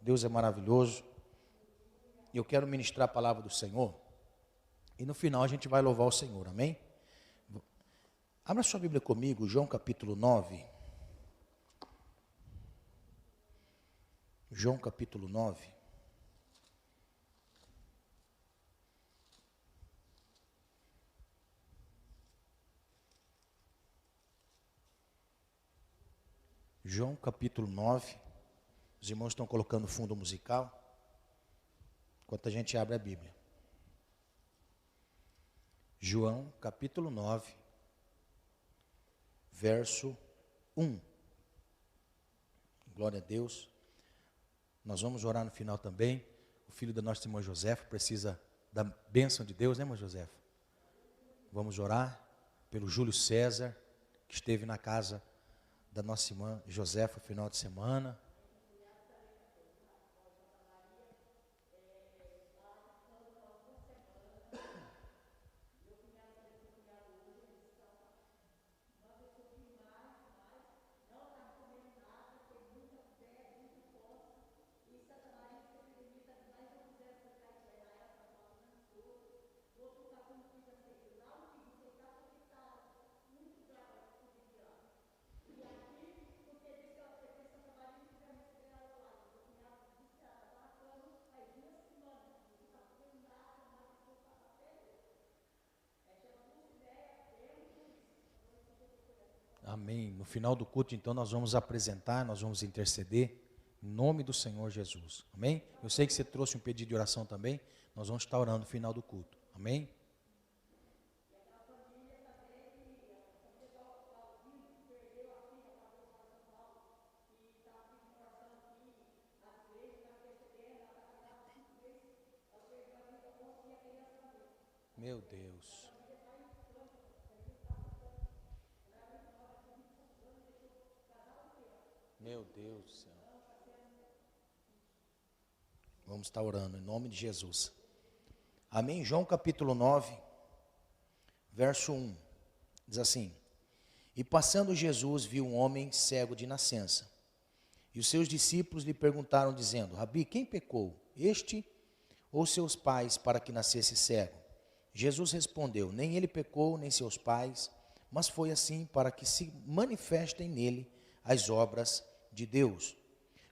Deus é maravilhoso. Eu quero ministrar a palavra do Senhor. E no final a gente vai louvar o Senhor, amém? Abra sua Bíblia comigo, João capítulo 9. João capítulo 9. João capítulo 9. Os irmãos estão colocando fundo musical, enquanto a gente abre a Bíblia. João capítulo 9, verso 1. Glória a Deus. Nós vamos orar no final também. O filho da nossa irmã Josefa precisa da bênção de Deus, né, irmã Josefa? Vamos orar pelo Júlio César, que esteve na casa da nossa irmã Josefa no final de semana. Amém. No final do culto, então, nós vamos apresentar, nós vamos interceder em nome do Senhor Jesus. Amém? Eu sei que você trouxe um pedido de oração também. Nós vamos estar orando no final do culto. Amém? Meu Deus. Meu Deus do céu. Vamos estar orando em nome de Jesus. Amém? João capítulo 9, verso 1. Diz assim: E passando Jesus viu um homem cego de nascença. E os seus discípulos lhe perguntaram, dizendo: Rabi, quem pecou, este ou seus pais, para que nascesse cego? Jesus respondeu: Nem ele pecou, nem seus pais, mas foi assim para que se manifestem nele as obras de Deus.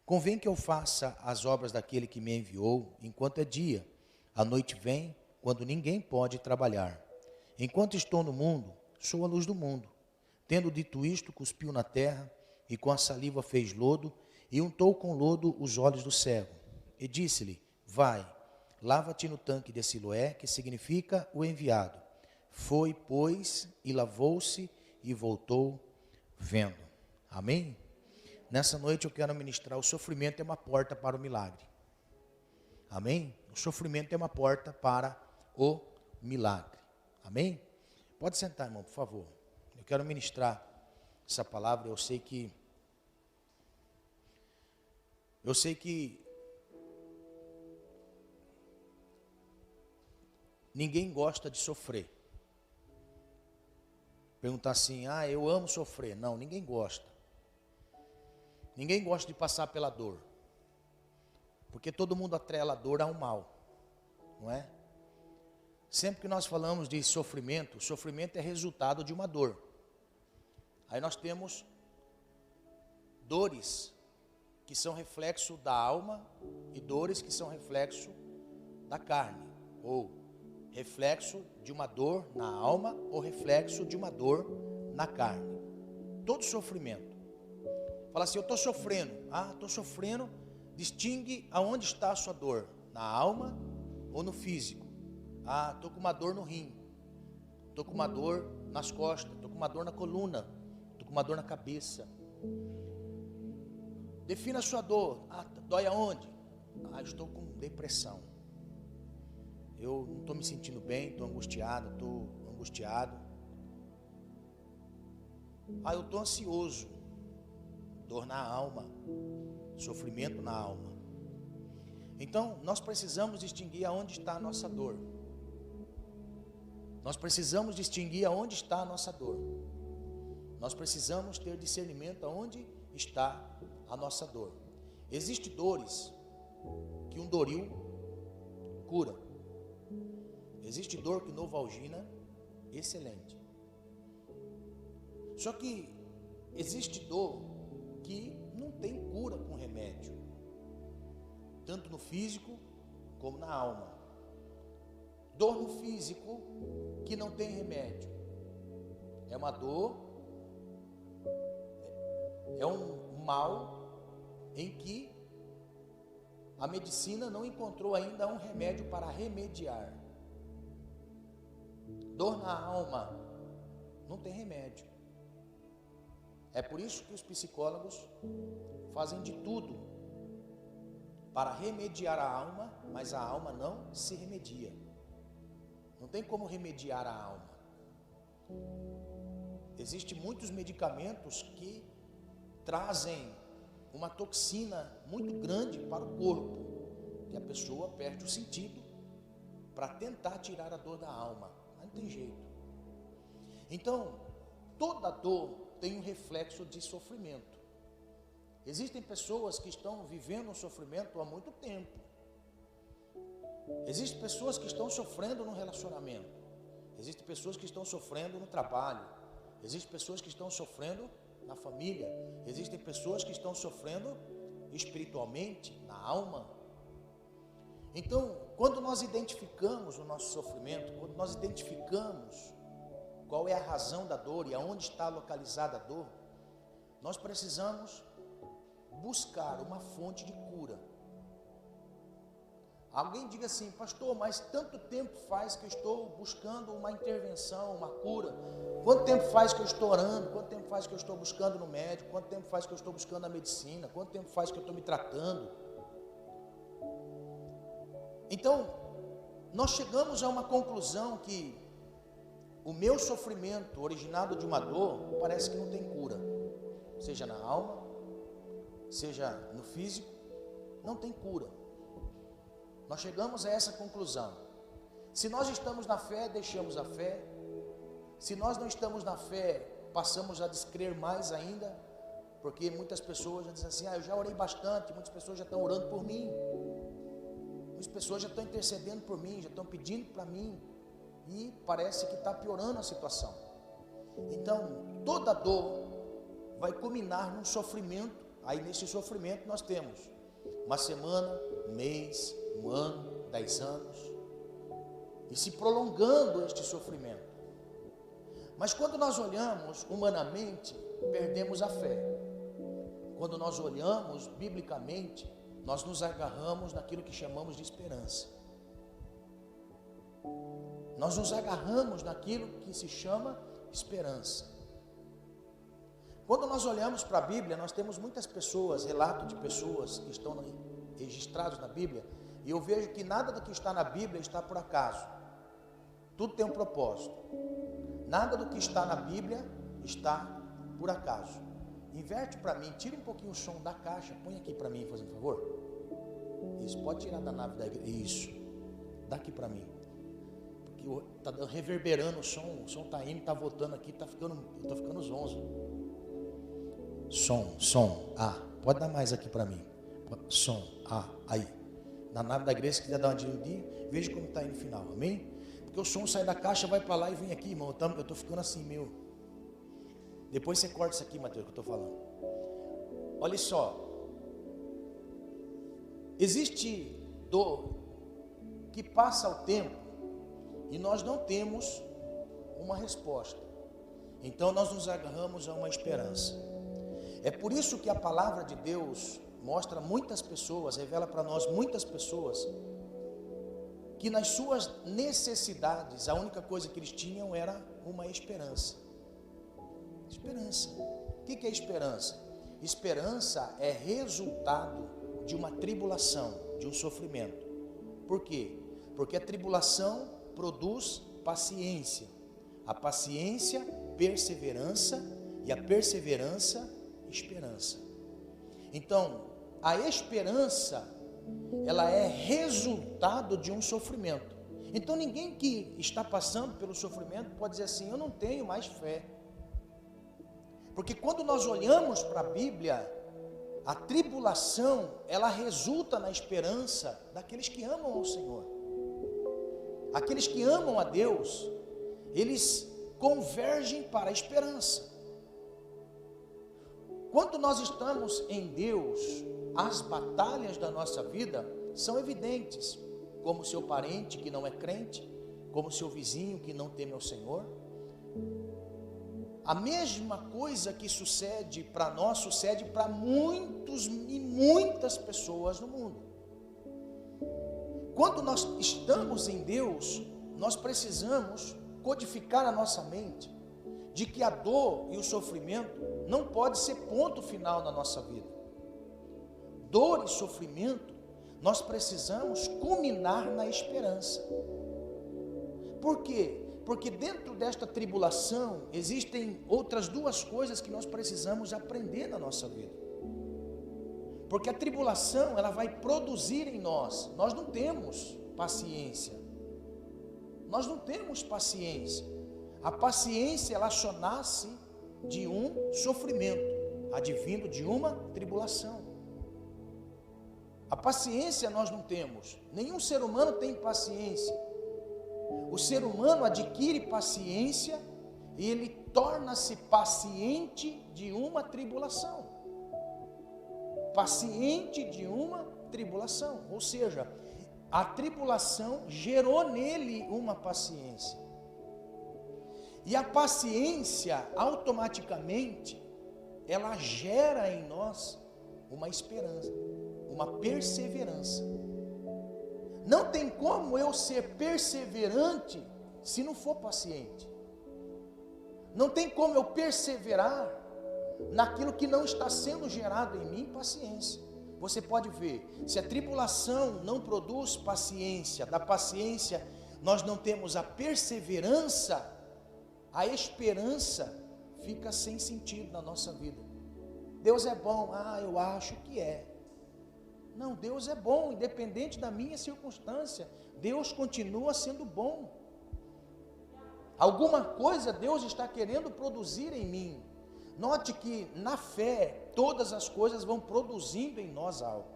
Convém que eu faça as obras daquele que me enviou, enquanto é dia. A noite vem, quando ninguém pode trabalhar. Enquanto estou no mundo, sou a luz do mundo. Tendo dito isto, cuspiu na terra, e com a saliva fez lodo, e untou com lodo os olhos do cego. E disse-lhe: Vai, lava-te no tanque de Siloé, que significa o enviado. Foi, pois, e lavou-se, e voltou vendo. Amém? Nessa noite eu quero ministrar: o sofrimento é uma porta para o milagre. Amém? O sofrimento é uma porta para o milagre. Amém? Pode sentar, irmão, por favor. Eu quero ministrar essa palavra. Eu sei que ninguém gosta de sofrer. Perguntar assim: eu amo sofrer. Não, ninguém gosta. Ninguém gosta de passar pela dor. Porque todo mundo atrela a dor ao mal. Não é? Sempre que nós falamos de sofrimento, o sofrimento é resultado de uma dor. Aí nós temos dores que são reflexo da alma e dores que são reflexo da carne. Ou reflexo de uma dor na alma ou reflexo de uma dor na carne. Todo sofrimento. Fala assim: eu estou sofrendo. Estou sofrendo. Distingue aonde está a sua dor. Na alma ou no físico. Estou com uma dor no rim. Estou com uma dor nas costas. Estou com uma dor na coluna. Estou com uma dor na cabeça. Defina a sua dor. Dói aonde? Estou com depressão. Eu não estou me sentindo bem, estou angustiado, eu estou ansioso. Dor na alma, sofrimento na alma. Então, nós precisamos distinguir aonde está a nossa dor. Nós precisamos distinguir aonde está a nossa dor. Nós precisamos ter discernimento aonde está a nossa dor. Existem dores que um Doril cura. Existe dor que Novalgina, excelente. Só que existe dor que não tem cura com remédio, tanto no físico como na alma. Dor no físico que não tem remédio. É uma dor, é um mal em que a medicina não encontrou ainda um remédio para remediar. Dor na alma não tem remédio. É por isso que os psicólogos fazem de tudo para remediar a alma, mas a alma não se remedia. Não tem como remediar a alma. Existem muitos medicamentos que trazem uma toxina muito grande para o corpo, que a pessoa perde o sentido para tentar tirar a dor da alma, mas não tem jeito. Então, toda dor tem um reflexo de sofrimento. Existem pessoas que estão vivendo um sofrimento há muito tempo. Existem pessoas que estão sofrendo no relacionamento. Existem pessoas que estão sofrendo no trabalho. Existem pessoas que estão sofrendo na família. Existem pessoas que estão sofrendo espiritualmente, na alma. Então, quando nós identificamos o nosso sofrimento, quando nós identificamos qual é a razão da dor e aonde está localizada a dor, nós precisamos buscar uma fonte de cura. Alguém diga assim: pastor, mas tanto tempo faz que eu estou buscando uma intervenção, uma cura. Quanto tempo faz que eu estou orando? Quanto tempo faz que eu estou buscando no médico? Quanto tempo faz que eu estou buscando a medicina? Quanto tempo faz que eu estou me tratando? Então, nós chegamos a uma conclusão que o meu sofrimento originado de uma dor parece que não tem cura. Seja na alma, seja no físico, não tem cura. Nós chegamos a essa conclusão. Se nós estamos na fé, deixamos a fé. Se nós não estamos na fé, passamos a descrer mais ainda, porque muitas pessoas já dizem assim: eu já orei bastante, muitas pessoas já estão orando por mim, muitas pessoas já estão intercedendo por mim, já estão pedindo para mim, e parece que está piorando a situação. Então, toda dor vai culminar num sofrimento. Aí nesse sofrimento nós temos uma semana, um mês, um ano, 10 anos, e se prolongando este sofrimento. Mas quando nós olhamos humanamente, perdemos a fé. Quando nós olhamos biblicamente, nós nos agarramos naquilo que chamamos de esperança. Nós nos agarramos naquilo que se chama esperança. Quando nós olhamos para a Bíblia, nós temos muitas pessoas, relatos de pessoas que estão registrados na Bíblia, e eu vejo que nada do que está na Bíblia está por acaso. Tudo tem um propósito. Nada do que está na Bíblia está por acaso. Inverte para mim, tira um pouquinho o som da caixa, põe aqui para mim, fazendo favor. Isso, pode tirar da nave da igreja. Isso, dá aqui para mim. Porque está reverberando o som está indo, está voltando aqui, eu estou ficando zonzo. Som, pode dar mais aqui para mim. Som, aí. Na nave da igreja, se quiser dar uma dividida, veja como está aí no final, amém? Porque o som sai da caixa, vai para lá e vem aqui, irmão. Eu estou ficando assim, meu. Depois você corta isso aqui, Mateus, que eu estou falando. Olha só. Existe dor que passa o tempo e nós não temos uma resposta. Então nós nos agarramos a uma esperança. É por isso que a palavra de Deus mostra muitas pessoas, revela para nós muitas pessoas, que nas suas necessidades, a única coisa que eles tinham era uma esperança. Esperança. O que é esperança? Esperança é resultado de uma tribulação, de um sofrimento. Por quê? Porque a tribulação produz paciência. A paciência, perseverança, e a perseverança, esperança. Então, a esperança, ela é resultado de um sofrimento. Então, ninguém que está passando pelo sofrimento pode dizer assim: eu não tenho mais fé. Porque quando nós olhamos para a Bíblia, A tribulação, ela resulta na esperança daqueles que amam ao Senhor. Aqueles que amam a Deus, eles convergem para a esperança. Quando nós estamos em Deus, as batalhas da nossa vida são evidentes, como o seu parente que não é crente, como o seu vizinho que não teme ao Senhor. A mesma coisa que sucede para nós, sucede para muitos e muitas pessoas no mundo. Quando nós estamos em Deus, nós precisamos codificar a nossa mente de que a dor e o sofrimento não pode ser ponto final na nossa vida. Dor e sofrimento, nós precisamos culminar na esperança. Por quê? Porque dentro desta tribulação existem outras duas coisas que nós precisamos aprender na nossa vida. Porque a tribulação, ela vai produzir em nós não temos paciência. Nós não temos paciência. A paciência, ela só nasce de um sofrimento, advindo de uma tribulação. A paciência nós não temos. Nenhum ser humano tem paciência. O ser humano adquire paciência e ele torna-se paciente de uma tribulação. Paciente de uma tribulação. Ou seja, a tribulação gerou nele uma paciência. E a paciência, automaticamente, ela gera em nós uma esperança, uma perseverança. Não tem como eu ser perseverante se não for paciente. Não tem como eu perseverar naquilo que não está sendo gerado em mim, paciência. Você pode ver, se a tribulação não produz paciência, da paciência nós não temos a perseverança, a esperança fica sem sentido na nossa vida. Deus é bom, eu acho que é. Não, Deus é bom, independente da minha circunstância, Deus continua sendo bom. Alguma coisa Deus está querendo produzir em mim. Note que na fé, todas as coisas vão produzindo em nós algo.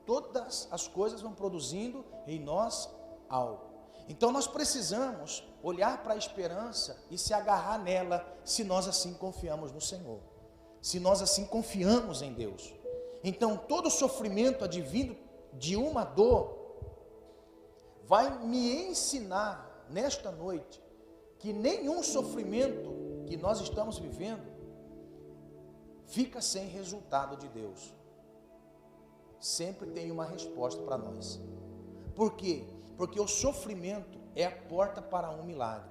Todas as coisas vão produzindo em nós algo. Então nós precisamos olhar para a esperança e se agarrar nela, se nós assim confiamos no Senhor. Se nós assim confiamos em Deus. Então todo sofrimento advindo de uma dor vai me ensinar nesta noite que nenhum sofrimento que nós estamos vivendo fica sem resultado de Deus. Sempre tem uma resposta para nós. Por quê? Porque o sofrimento é a porta para um milagre.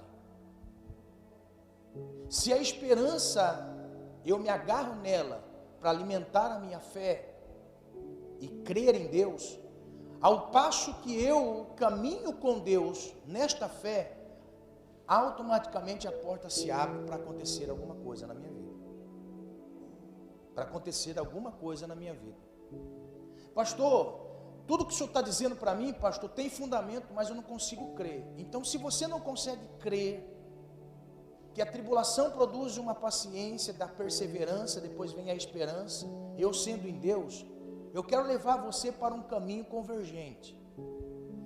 Se a esperança, eu me agarro nela para alimentar a minha fé e crer em Deus, ao passo que eu caminho com Deus nesta fé, automaticamente a porta se abre para acontecer alguma coisa na minha vida. Para acontecer alguma coisa na minha vida. Pastor, tudo que o senhor está dizendo para mim, pastor, tem fundamento, mas eu não consigo crer. Então, se você não consegue crer que a tribulação produz uma paciência, da perseverança, depois vem a esperança, eu sendo em Deus, eu quero levar você para um caminho convergente.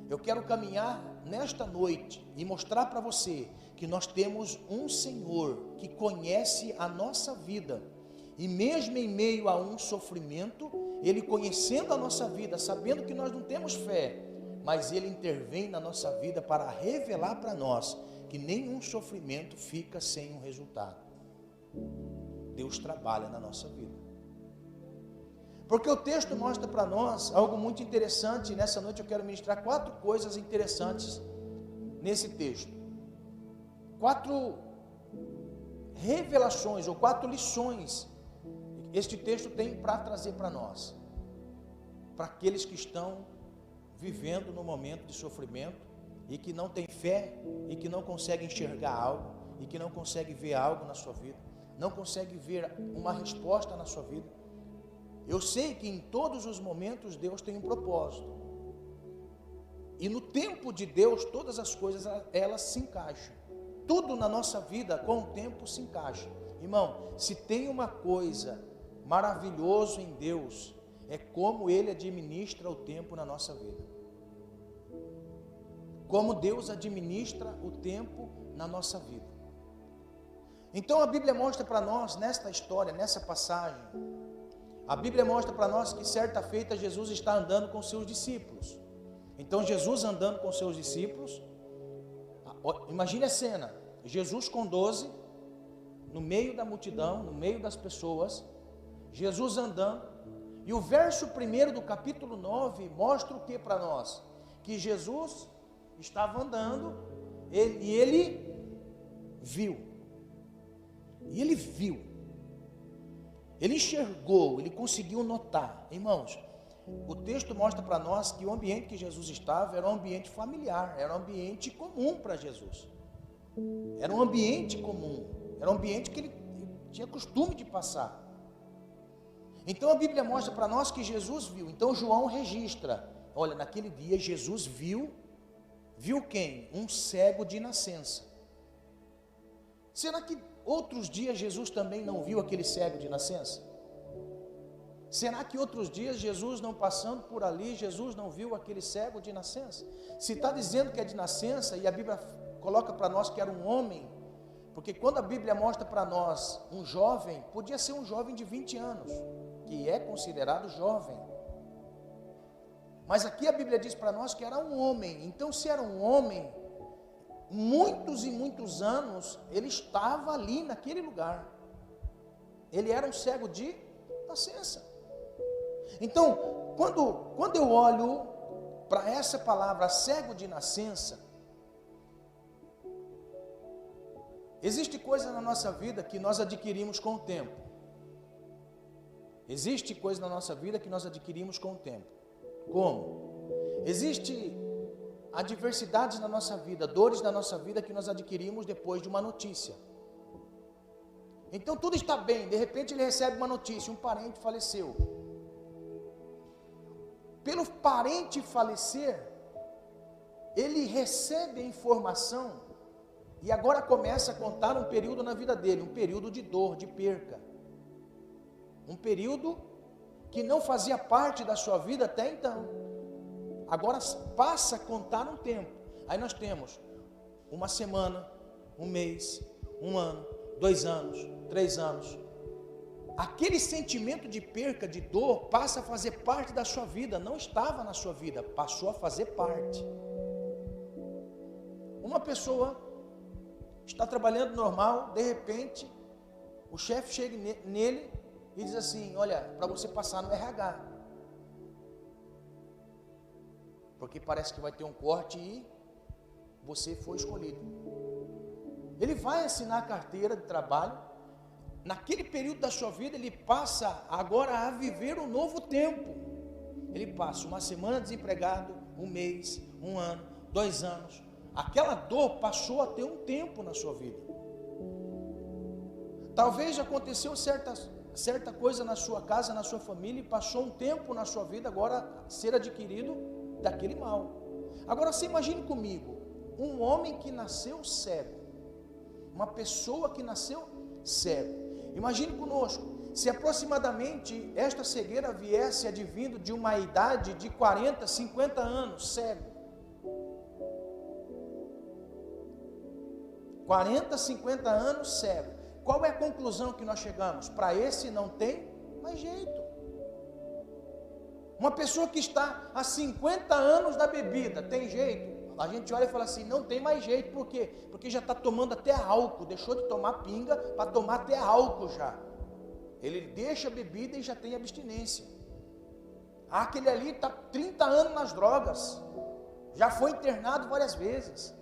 Eu quero caminhar nesta noite e mostrar para você que nós temos um Senhor que conhece a nossa vida. E mesmo em meio a um sofrimento, Ele conhecendo a nossa vida, sabendo que nós não temos fé, mas Ele intervém na nossa vida para revelar para nós que nenhum sofrimento fica sem um resultado. Deus trabalha na nossa vida. Porque o texto mostra para nós algo muito interessante, e nessa noite eu quero ministrar 4 coisas interessantes nesse texto. 4 revelações, ou 4 lições, este texto tem para trazer para nós, para aqueles que estão vivendo no momento de sofrimento, e que não tem fé, e que não consegue enxergar algo, e que não consegue ver algo na sua vida, não consegue ver uma resposta na sua vida. Eu sei que em todos os momentos Deus tem um propósito. E no tempo de Deus, todas as coisas, elas se encaixam. Tudo na nossa vida, com o tempo, se encaixa. Irmão, se tem uma coisa maravilhoso em Deus é como Ele administra o tempo na nossa vida. Como Deus administra o tempo na nossa vida. Então a Bíblia mostra para nós, nesta história, nessa passagem, a Bíblia mostra para nós que certa feita Jesus está andando com seus discípulos. Então Jesus andando com seus discípulos, imagine a cena, Jesus com 12, no meio da multidão, no meio das pessoas, Jesus andando, e o verso 1 do capítulo 9 mostra o que para nós? Que Jesus estava andando, e ele viu, ele enxergou, ele conseguiu notar. Irmãos, o texto mostra para nós que o ambiente que Jesus estava era um ambiente familiar, era um ambiente comum para Jesus, era um ambiente comum, era um ambiente que ele tinha costume de passar. Então a Bíblia mostra para nós que Jesus viu. Então João registra, olha, naquele dia Jesus viu quem? Um cego de nascença. Será que outros dias Jesus também não viu aquele cego de nascença? Será que outros dias Jesus não passando por ali, Jesus não viu aquele cego de nascença? Se está dizendo que é de nascença, e a Bíblia coloca para nós que era um homem, porque quando a Bíblia mostra para nós um jovem, podia ser um jovem de 20 anos, que é considerado jovem. Mas aqui a Bíblia diz para nós que era um homem. Então, se era um homem, muitos e muitos anos, ele estava ali naquele lugar. Ele era um cego de nascença. Então, quando eu olho para essa palavra, cego de nascença, existe coisa na nossa vida que nós adquirimos com o tempo. Existe coisa na nossa vida que nós adquirimos com o tempo. Como? Existe adversidades na nossa vida, dores na nossa vida que nós adquirimos depois de uma notícia. Então tudo está bem, de repente ele recebe uma notícia, um parente faleceu. Pelo parente falecer, ele recebe a informação e agora começa a contar um período na vida dele, um período de dor, de perca. Um período que não fazia parte da sua vida até então. Agora passa a contar um tempo. Aí nós temos uma semana, um mês, um ano, 2 anos, 3 anos. Aquele sentimento de perca, de dor, passa a fazer parte da sua vida. Não estava na sua vida, passou a fazer parte. Uma pessoa está trabalhando normal, de repente, o chefe chega nele e diz assim: olha, para você passar no RH, porque parece que vai ter um corte e você foi escolhido. Ele vai assinar a carteira de trabalho. Naquele período da sua vida, ele passa agora a viver um novo tempo. Ele passa uma semana desempregado, um mês, um ano, 2 anos. Aquela dor passou a ter um tempo na sua vida. Talvez aconteceu certa coisa na sua casa, na sua família, e passou um tempo na sua vida agora ser adquirido daquele mal. Agora você imagine comigo, um homem que nasceu cego, uma pessoa que nasceu cego. Imagine conosco, se aproximadamente esta cegueira viesse advindo de uma idade de 40, 50 anos, cego. 40, 50 anos cego. Qual é a conclusão que nós chegamos? Para esse não tem mais jeito. Uma pessoa que está há 50 anos na bebida, tem jeito? A gente olha e fala assim, não tem mais jeito. Por quê? Porque já está tomando até álcool, deixou de tomar pinga para tomar até álcool já. Ele deixa a bebida e já tem abstinência. Aquele ali está 30 anos nas drogas, já foi internado várias vezes.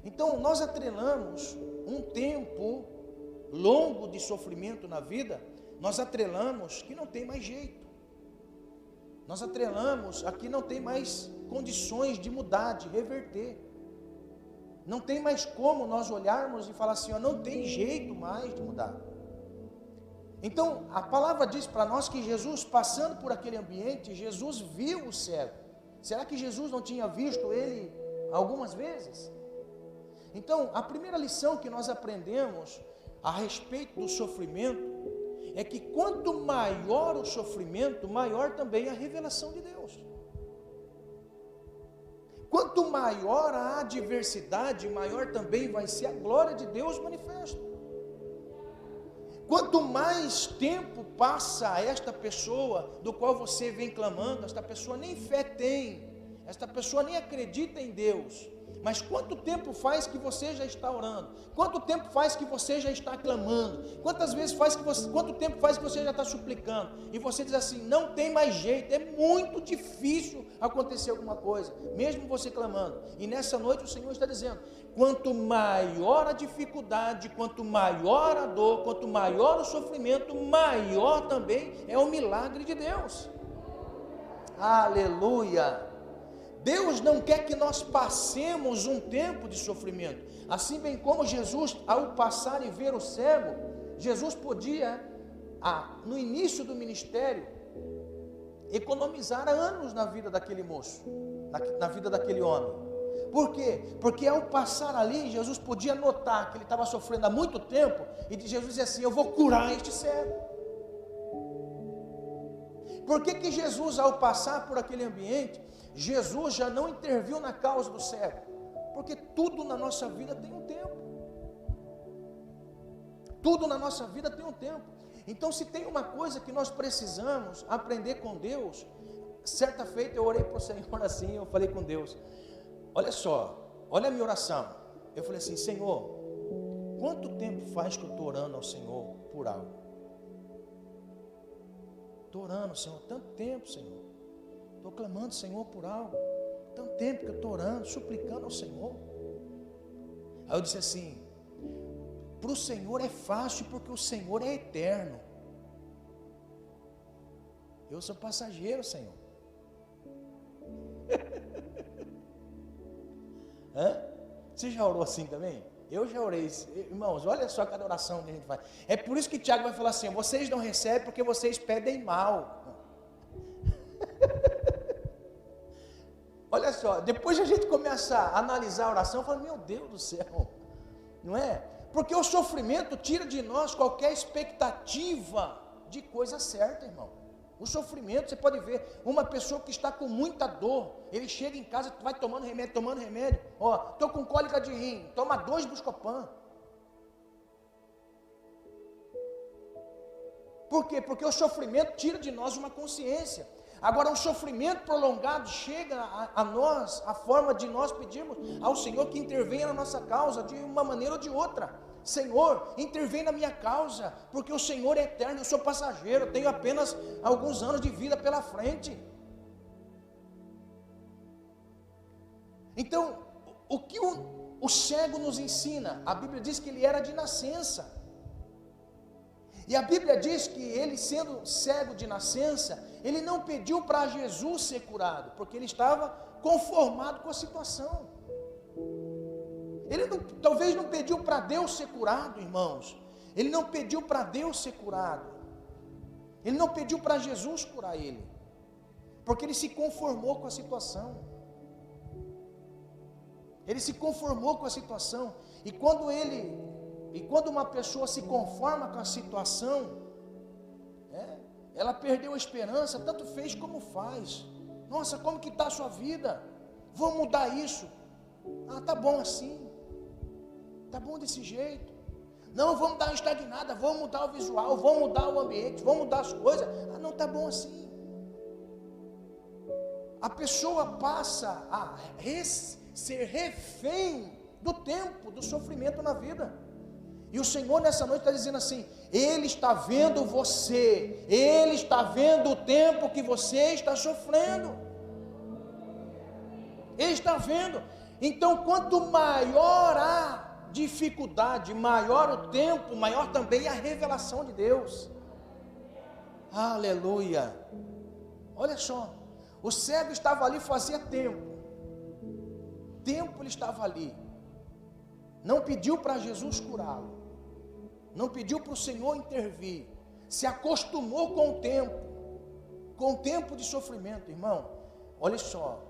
Então nós atrelamos um tempo longo de sofrimento na vida, nós atrelamos que não tem mais jeito. Nós atrelamos aqui não tem mais condições de mudar, de reverter. Não tem mais como nós olharmos e falar assim, ó, não tem jeito mais de mudar. Então, a palavra diz para nós que Jesus, passando por aquele ambiente, Jesus viu o cego. Será que Jesus não tinha visto ele algumas vezes? Então, a primeira lição que nós aprendemos a respeito do sofrimento é que quanto maior o sofrimento, maior também a revelação de Deus. Quanto maior a adversidade, maior também vai ser a glória de Deus manifesta. Quanto mais tempo passa esta pessoa do qual você vem clamando, esta pessoa nem fé tem, esta pessoa nem acredita em Deus, mas quanto tempo faz que você já está orando? Quanto tempo faz que você já está clamando? Quanto tempo faz que você já está suplicando? E você diz assim, não tem mais jeito, é muito difícil acontecer alguma coisa, mesmo você clamando. E nessa noite o Senhor está dizendo, quanto maior a dificuldade, quanto maior a dor, quanto maior o sofrimento, maior também é o milagre de Deus. Aleluia! Deus não quer que nós passemos um tempo de sofrimento, assim bem como Jesus, ao passar e ver o cego, Jesus podia, no início do ministério, economizar anos na vida daquele moço, na vida daquele homem. Por quê? Porque ao passar ali, Jesus podia notar que ele estava sofrendo há muito tempo, e Jesus dizia assim, eu vou curar este cego. Por que Jesus, ao passar por aquele ambiente, Jesus já não interviu na causa do cego? Porque tudo na nossa vida tem um tempo. Tudo na nossa vida tem um tempo. Então, se tem uma coisa que nós precisamos aprender com Deus, certa feita eu orei para o Senhor assim, eu falei com Deus, olha só, olha a minha oração. Eu falei assim, Senhor, quanto tempo faz que eu estou orando ao Senhor por algo? Estou orando, Senhor, tanto tempo, Senhor. Estou clamando, Senhor, por algo. Tanto tempo que eu estou orando, suplicando ao Senhor. Aí eu disse assim, para o Senhor é fácil, porque o Senhor é eterno. Eu sou passageiro, Senhor. Você já orou assim também? Eu já orei. Irmãos, olha só cada oração que a gente faz. É por isso que Tiago vai falar assim, vocês não recebem porque vocês pedem mal. Olha só, depois a gente começa a analisar a oração, fala, meu Deus do céu, não é? Porque o sofrimento tira de nós qualquer expectativa de coisa certa, irmão. O sofrimento, você pode ver, uma pessoa que está com muita dor, ele chega em casa, vai tomando remédio, ó, estou com cólica de rim, toma 2 Buscopan. Por quê? Porque o sofrimento tira de nós uma consciência. Agora, o sofrimento prolongado chega a nós, a forma de nós pedirmos ao Senhor que intervenha na nossa causa, de uma maneira ou de outra. Senhor, intervém na minha causa, porque o Senhor é eterno, eu sou passageiro, eu tenho apenas alguns anos de vida pela frente. Então, o que o cego nos ensina? A Bíblia diz que ele era de nascença. E a Bíblia diz que ele, sendo cego de nascença, ele não pediu para Jesus ser curado, porque ele estava conformado com a situação. Ele talvez não pediu para Deus ser curado, irmãos. Ele não pediu para Deus ser curado. Ele não pediu para Jesus curar ele, porque ele se conformou com a situação. Ele se conformou com a situação. E quando uma pessoa se conforma com a situação, ela perdeu a esperança, tanto fez como faz. Nossa, como que está a sua vida? Vou mudar isso. Ah, tá bom assim. Tá bom desse jeito. Não, vamos dar uma estagnada, vamos mudar o visual, vamos mudar o ambiente, vamos mudar as coisas. Ah, não, tá bom assim. A pessoa passa a ser refém do tempo, do sofrimento na vida. E o Senhor nessa noite está dizendo assim, Ele está vendo você, Ele está vendo o tempo que você está sofrendo. Ele está vendo. Então, quanto maior a dificuldade, maior o tempo, maior também a revelação de Deus. Aleluia. Olha só, o cego estava ali fazia tempo ele estava ali, não pediu para Jesus curá-lo, não pediu para o Senhor intervir, se acostumou com o tempo de sofrimento, irmão. Olha só,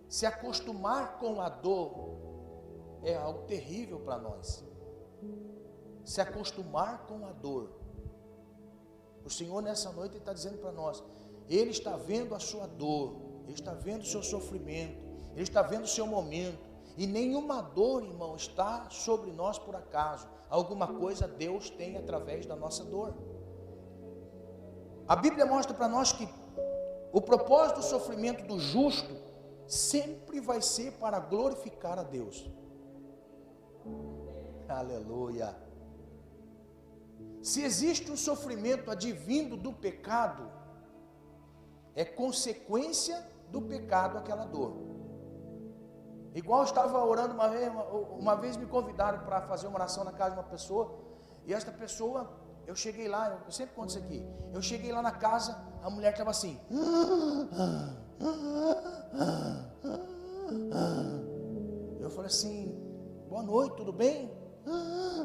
se acostumar com a dor é algo terrível para nós. Se acostumar com a dor O Senhor nessa noite está dizendo para nós, Ele está vendo a sua dor, Ele está vendo o seu sofrimento, Ele está vendo o seu momento, e nenhuma dor, irmão, está sobre nós por acaso. Alguma coisa Deus tem através da nossa dor. A Bíblia mostra para nós que o propósito do sofrimento do justo sempre vai ser para glorificar a Deus. Aleluia. Se existe um sofrimento advindo do pecado, é consequência do pecado aquela dor. Igual eu estava orando uma vez me convidaram para fazer uma oração na casa de uma pessoa, e esta pessoa, eu cheguei lá, eu sempre conto isso aqui, eu cheguei lá na casa, a mulher estava assim, eu falei assim, boa noite, tudo bem?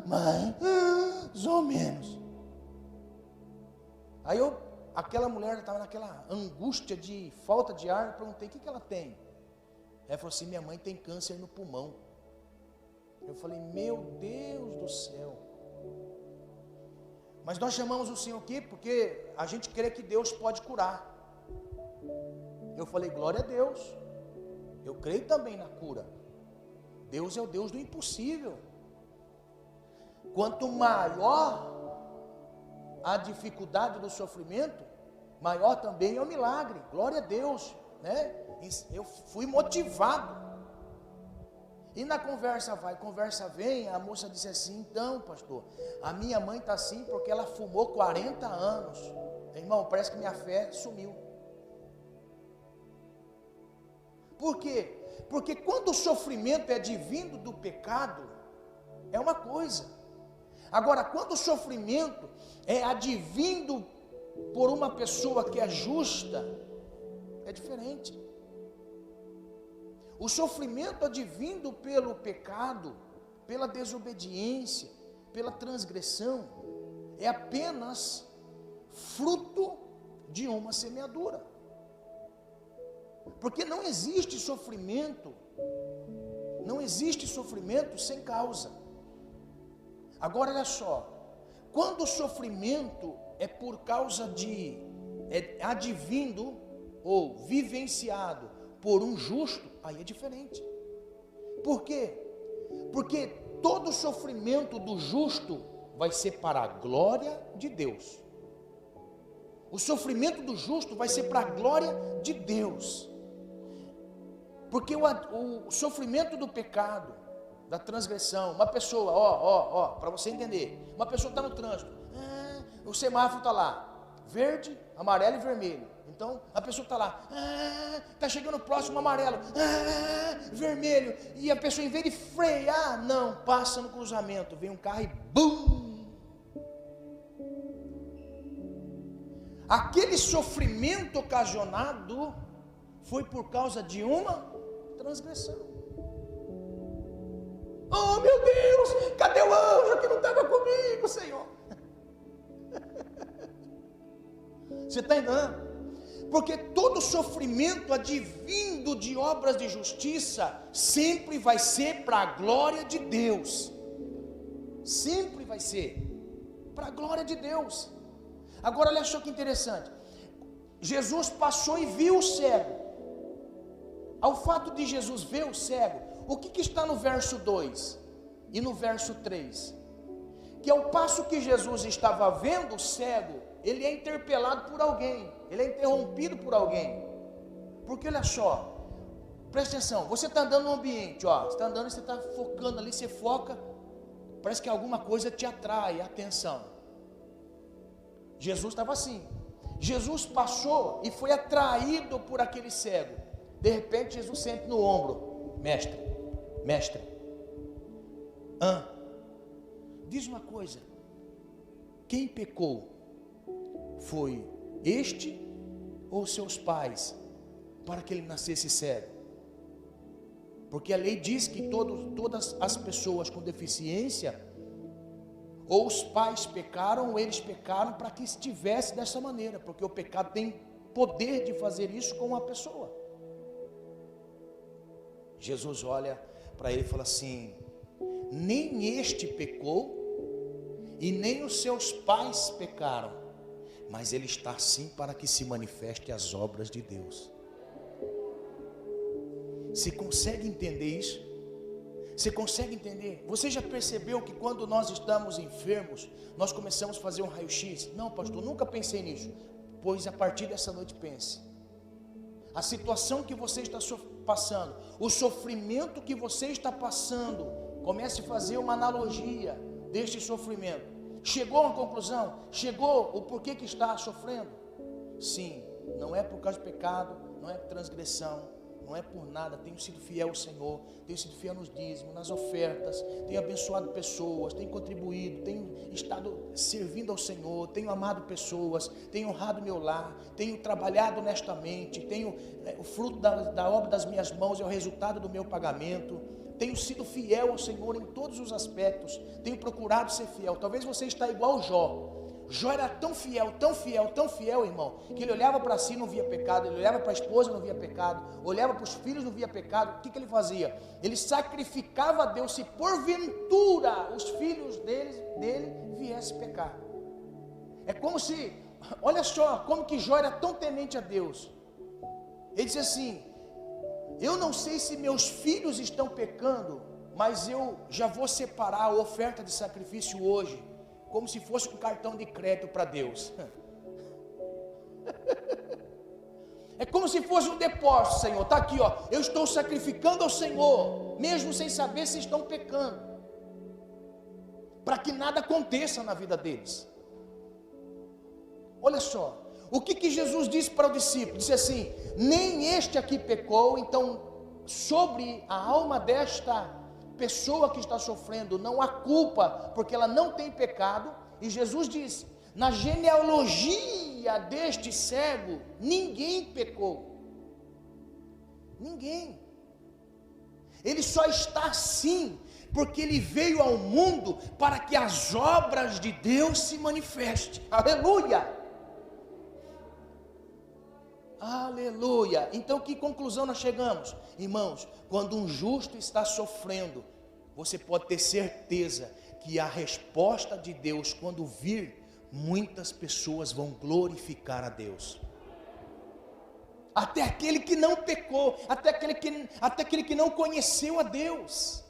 Mais ou menos. Aí aquela mulher estava naquela angústia de falta de ar, eu perguntei, o que ela tem? Ela falou assim, minha mãe tem câncer no pulmão. Eu falei, meu Deus do céu. Mas nós chamamos o Senhor aqui porque a gente crê que Deus pode curar. Eu falei, glória a Deus. Eu creio também na cura. Deus é o Deus do impossível. Quanto maior a dificuldade do sofrimento, maior também é o milagre. Glória a Deus, né? Eu fui motivado. E na conversa vai, conversa vem, a moça disse assim, então pastor, a minha mãe está assim porque ela fumou 40 anos. Irmão, parece que minha fé sumiu. Por quê? Porque quando o sofrimento é advindo do pecado, é uma coisa. Agora, quando o sofrimento é advindo por uma pessoa que é justa, é diferente. O sofrimento advindo pelo pecado, pela desobediência, pela transgressão, é apenas fruto de uma semeadura. Porque não existe sofrimento sem causa. Agora olha só, quando o sofrimento é por causa é advindo ou vivenciado por um justo, aí é diferente. Por quê? Porque todo sofrimento do justo vai ser para a glória de Deus. O sofrimento do justo vai ser para a glória de Deus. Porque o sofrimento do pecado, da transgressão, uma pessoa, para você entender, uma pessoa está no trânsito, o semáforo está lá, verde, amarelo e vermelho. Então a pessoa está lá, está chegando o próximo amarelo, vermelho, e a pessoa em vez de frear, não, passa no cruzamento, vem um carro e bum! Aquele sofrimento ocasionado foi por causa de uma transgressão. Oh meu Deus, cadê o anjo que não estava comigo, Senhor? Você está entendendo? Porque todo sofrimento advindo de obras de justiça sempre vai ser para a glória de Deus. Sempre vai ser para a glória de Deus. Agora olha só que interessante. Jesus passou e viu o cego. Ao fato de Jesus ver o cego, o que está no verso 2 e no verso 3? Que ao passo que Jesus estava vendo o cego, ele é interpelado por alguém, ele é interrompido por alguém. Porque olha só, presta atenção, você está andando no ambiente, você está andando, você está focando ali, você foca, parece que alguma coisa te atrai a atenção. Jesus estava assim, Jesus passou e foi atraído por aquele cego. De repente Jesus sente no ombro, mestre, diz uma coisa, quem pecou? Foi este ou seus pais, para que ele nascesse cego? Porque a lei diz que todas as pessoas com deficiência, ou os pais pecaram, ou eles pecaram para que estivesse dessa maneira, porque o pecado tem poder de fazer isso com uma pessoa. Jesus olha para ele e fala assim, nem este pecou, e nem os seus pais pecaram, mas ele está sim para que se manifeste as obras de Deus. Você consegue entender isso? Você consegue entender? Você já percebeu que quando nós estamos enfermos, nós começamos a fazer um raio-x? Não, pastor, nunca pensei nisso. Pois a partir dessa noite pense. A situação que você está passando, o sofrimento que você está passando, comece a fazer uma analogia deste sofrimento. Chegou a uma conclusão? Chegou o porquê que está sofrendo? Sim, não é por causa do pecado, não é por transgressão, não é por nada. Tenho sido fiel ao Senhor, tenho sido fiel nos dízimos, nas ofertas, tenho abençoado pessoas, tenho contribuído, tenho estado servindo ao Senhor, tenho amado pessoas, tenho honrado meu lar, tenho trabalhado honestamente, tenho o fruto da obra das minhas mãos, é o resultado do meu pagamento. Tenho sido fiel ao Senhor em todos os aspectos, tenho procurado ser fiel. Talvez você está igual Jó. Jó era tão fiel, tão fiel, tão fiel, irmão, que ele olhava para si e não via pecado, ele olhava para a esposa e não via pecado, olhava para os filhos e não via pecado. O que ele fazia? Ele sacrificava a Deus se porventura os filhos dele viessem pecar. É como se, olha só, como que Jó era tão temente a Deus. Ele disse assim: eu não sei se meus filhos estão pecando, mas eu já vou separar a oferta de sacrifício hoje, como se fosse um cartão de crédito para Deus. É como se fosse um depósito, Senhor, está aqui, ó, eu estou sacrificando ao Senhor, mesmo sem saber se estão pecando, para que nada aconteça na vida deles. Olha só, o que Jesus disse para o discípulo? Disse assim: nem este aqui pecou. Então, sobre a alma desta pessoa que está sofrendo, não há culpa, porque ela não tem pecado. E Jesus diz: na genealogia deste cego, ninguém pecou. Ninguém. Ele só está assim, porque ele veio ao mundo para que as obras de Deus se manifestem. Aleluia! Aleluia! Então, que conclusão nós chegamos? Irmãos, quando um justo está sofrendo, você pode ter certeza que a resposta de Deus, quando vir, muitas pessoas vão glorificar a Deus. Até aquele que não pecou, até aquele que não conheceu a Deus,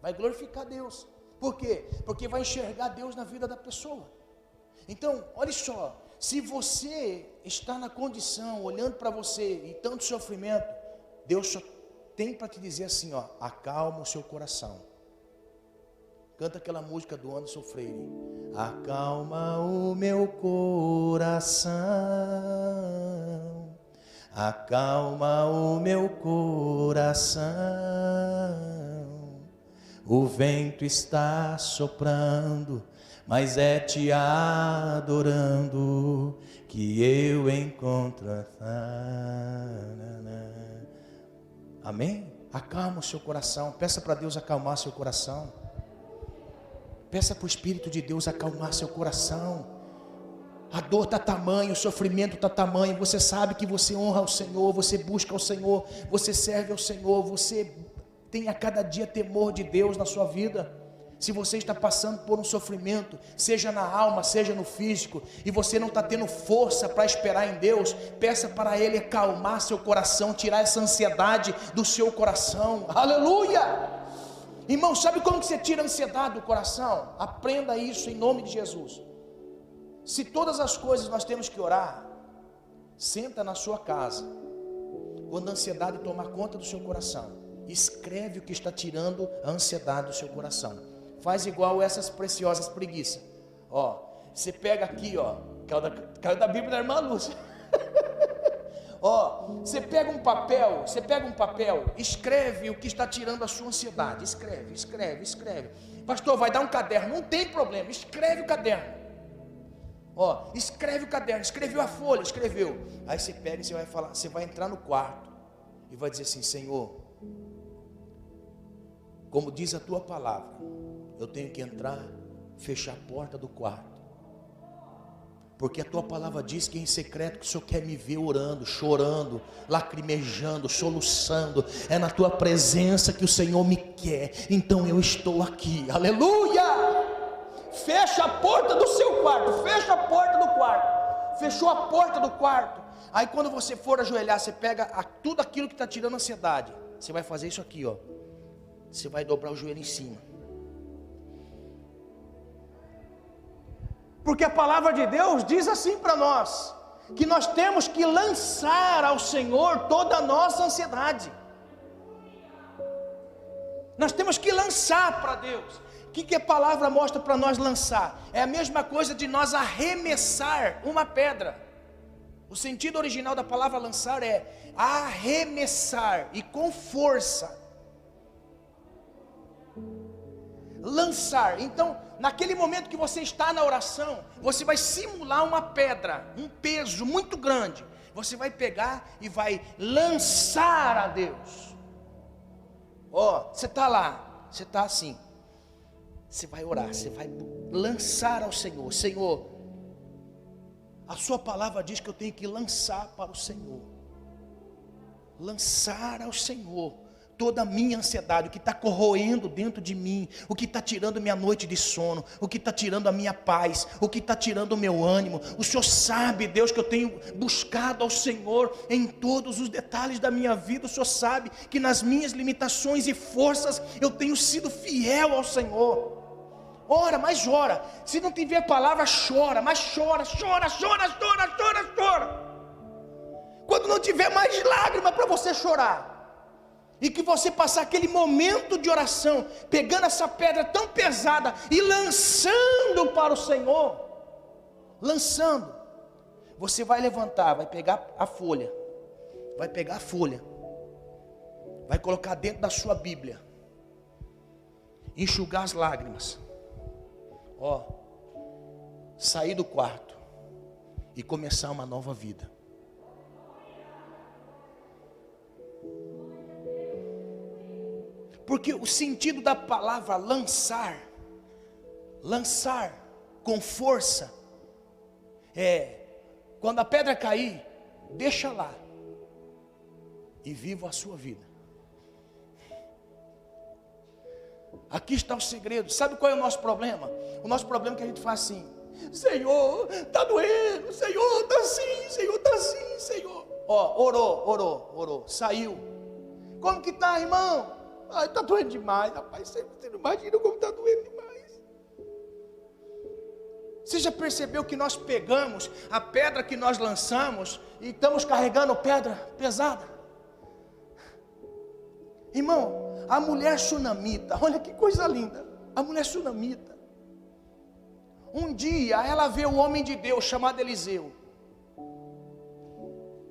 vai glorificar a Deus. Por quê? Porque vai enxergar Deus na vida da pessoa. Então, olha só, se você está na condição, olhando para você e tanto sofrimento, Deus só tem para te dizer assim, ó: acalma o seu coração. Canta aquela música do Anderson Freire: acalma o meu coração, acalma o meu coração. O vento está soprando, mas é te adorando que eu encontro a... Amém? Acalma o seu coração. Peça para Deus acalmar seu coração. Peça para o Espírito de Deus acalmar seu coração. A dor está tamanho, o sofrimento está tamanho. Você sabe que você honra ao Senhor, você busca ao Senhor, você serve ao Senhor, você tem a cada dia temor de Deus na sua vida. Se você está passando por um sofrimento, seja na alma, seja no físico, e você não está tendo força para esperar em Deus, peça para Ele acalmar seu coração, tirar essa ansiedade do seu coração. Aleluia! Irmão, sabe como que você tira a ansiedade do coração? Aprenda isso em nome de Jesus. Se todas as coisas nós temos que orar, senta na sua casa, quando a ansiedade tomar conta do seu coração, escreve o que está tirando a ansiedade do seu coração. Faz igual essas preciosas preguiças. Ó, você pega aqui, ó, caiu da Bíblia da irmã Lúcia. Ó, você pega um papel, escreve o que está tirando a sua ansiedade. Escreve. Pastor, vai dar um caderno? Não tem problema, escreve o caderno. Ó, escreve o caderno, escreveu a folha, escreveu. Aí você pega e você vai falar, você vai entrar no quarto e vai dizer assim: Senhor, como diz a tua palavra, eu tenho que entrar, fechar a porta do quarto, porque a tua palavra diz que em secreto que o Senhor quer me ver orando, chorando, lacrimejando, soluçando. É na tua presença que o Senhor me quer, então eu estou aqui. Aleluia! Fecha a porta do seu quarto, fecha a porta do quarto, fechou a porta do quarto. Aí quando você for ajoelhar, você pega tudo aquilo que está tirando a ansiedade. Você vai fazer isso aqui, ó. Você vai dobrar o joelho em cima. Porque a palavra de Deus diz assim para nós, que nós temos que lançar ao Senhor toda a nossa ansiedade. Nós temos que lançar para Deus. O que a palavra mostra para nós lançar? É a mesma coisa de nós arremessar uma pedra. O sentido original da palavra lançar é arremessar e com força. Lançar. Então, naquele momento que você está na oração, você vai simular uma pedra, um peso muito grande. Você vai pegar e vai lançar a Deus. Ó, você está lá, você está assim. Você vai orar, você vai lançar ao Senhor. Senhor, a sua palavra diz que eu tenho que lançar para o Senhor. Lançar ao Senhor toda a minha ansiedade, o que está corroendo dentro de mim, o que está tirando minha noite de sono, o que está tirando a minha paz, o que está tirando o meu ânimo. O Senhor sabe, Deus, que eu tenho buscado ao Senhor em todos os detalhes da minha vida. O Senhor sabe que nas minhas limitações e forças eu tenho sido fiel ao Senhor. Ora, mas ora. Se não tiver palavra, chora, mas chora. Quando não tiver mais lágrima para você chorar, e que você passar aquele momento de oração, pegando essa pedra tão pesada e lançando para o Senhor, lançando, você vai levantar, vai pegar a folha, vai colocar dentro da sua Bíblia, enxugar as lágrimas, ó, sair do quarto e começar uma nova vida. Porque o sentido da palavra lançar com força, quando a pedra cair, deixa lá e viva a sua vida. Aqui está o segredo. Sabe qual é o nosso problema? O nosso problema é que a gente faz assim: Senhor, está doendo, Senhor, está assim, Senhor, está assim, Senhor. Ó, orou, saiu. Como que está, irmão? Ai, está doendo demais, rapaz. Você não imagina como está doendo demais. Você já percebeu que nós pegamos a pedra que nós lançamos e estamos carregando pedra pesada? Irmão, a mulher sunamita, olha que coisa linda. A mulher sunamita, um dia ela vê o homem de Deus chamado Eliseu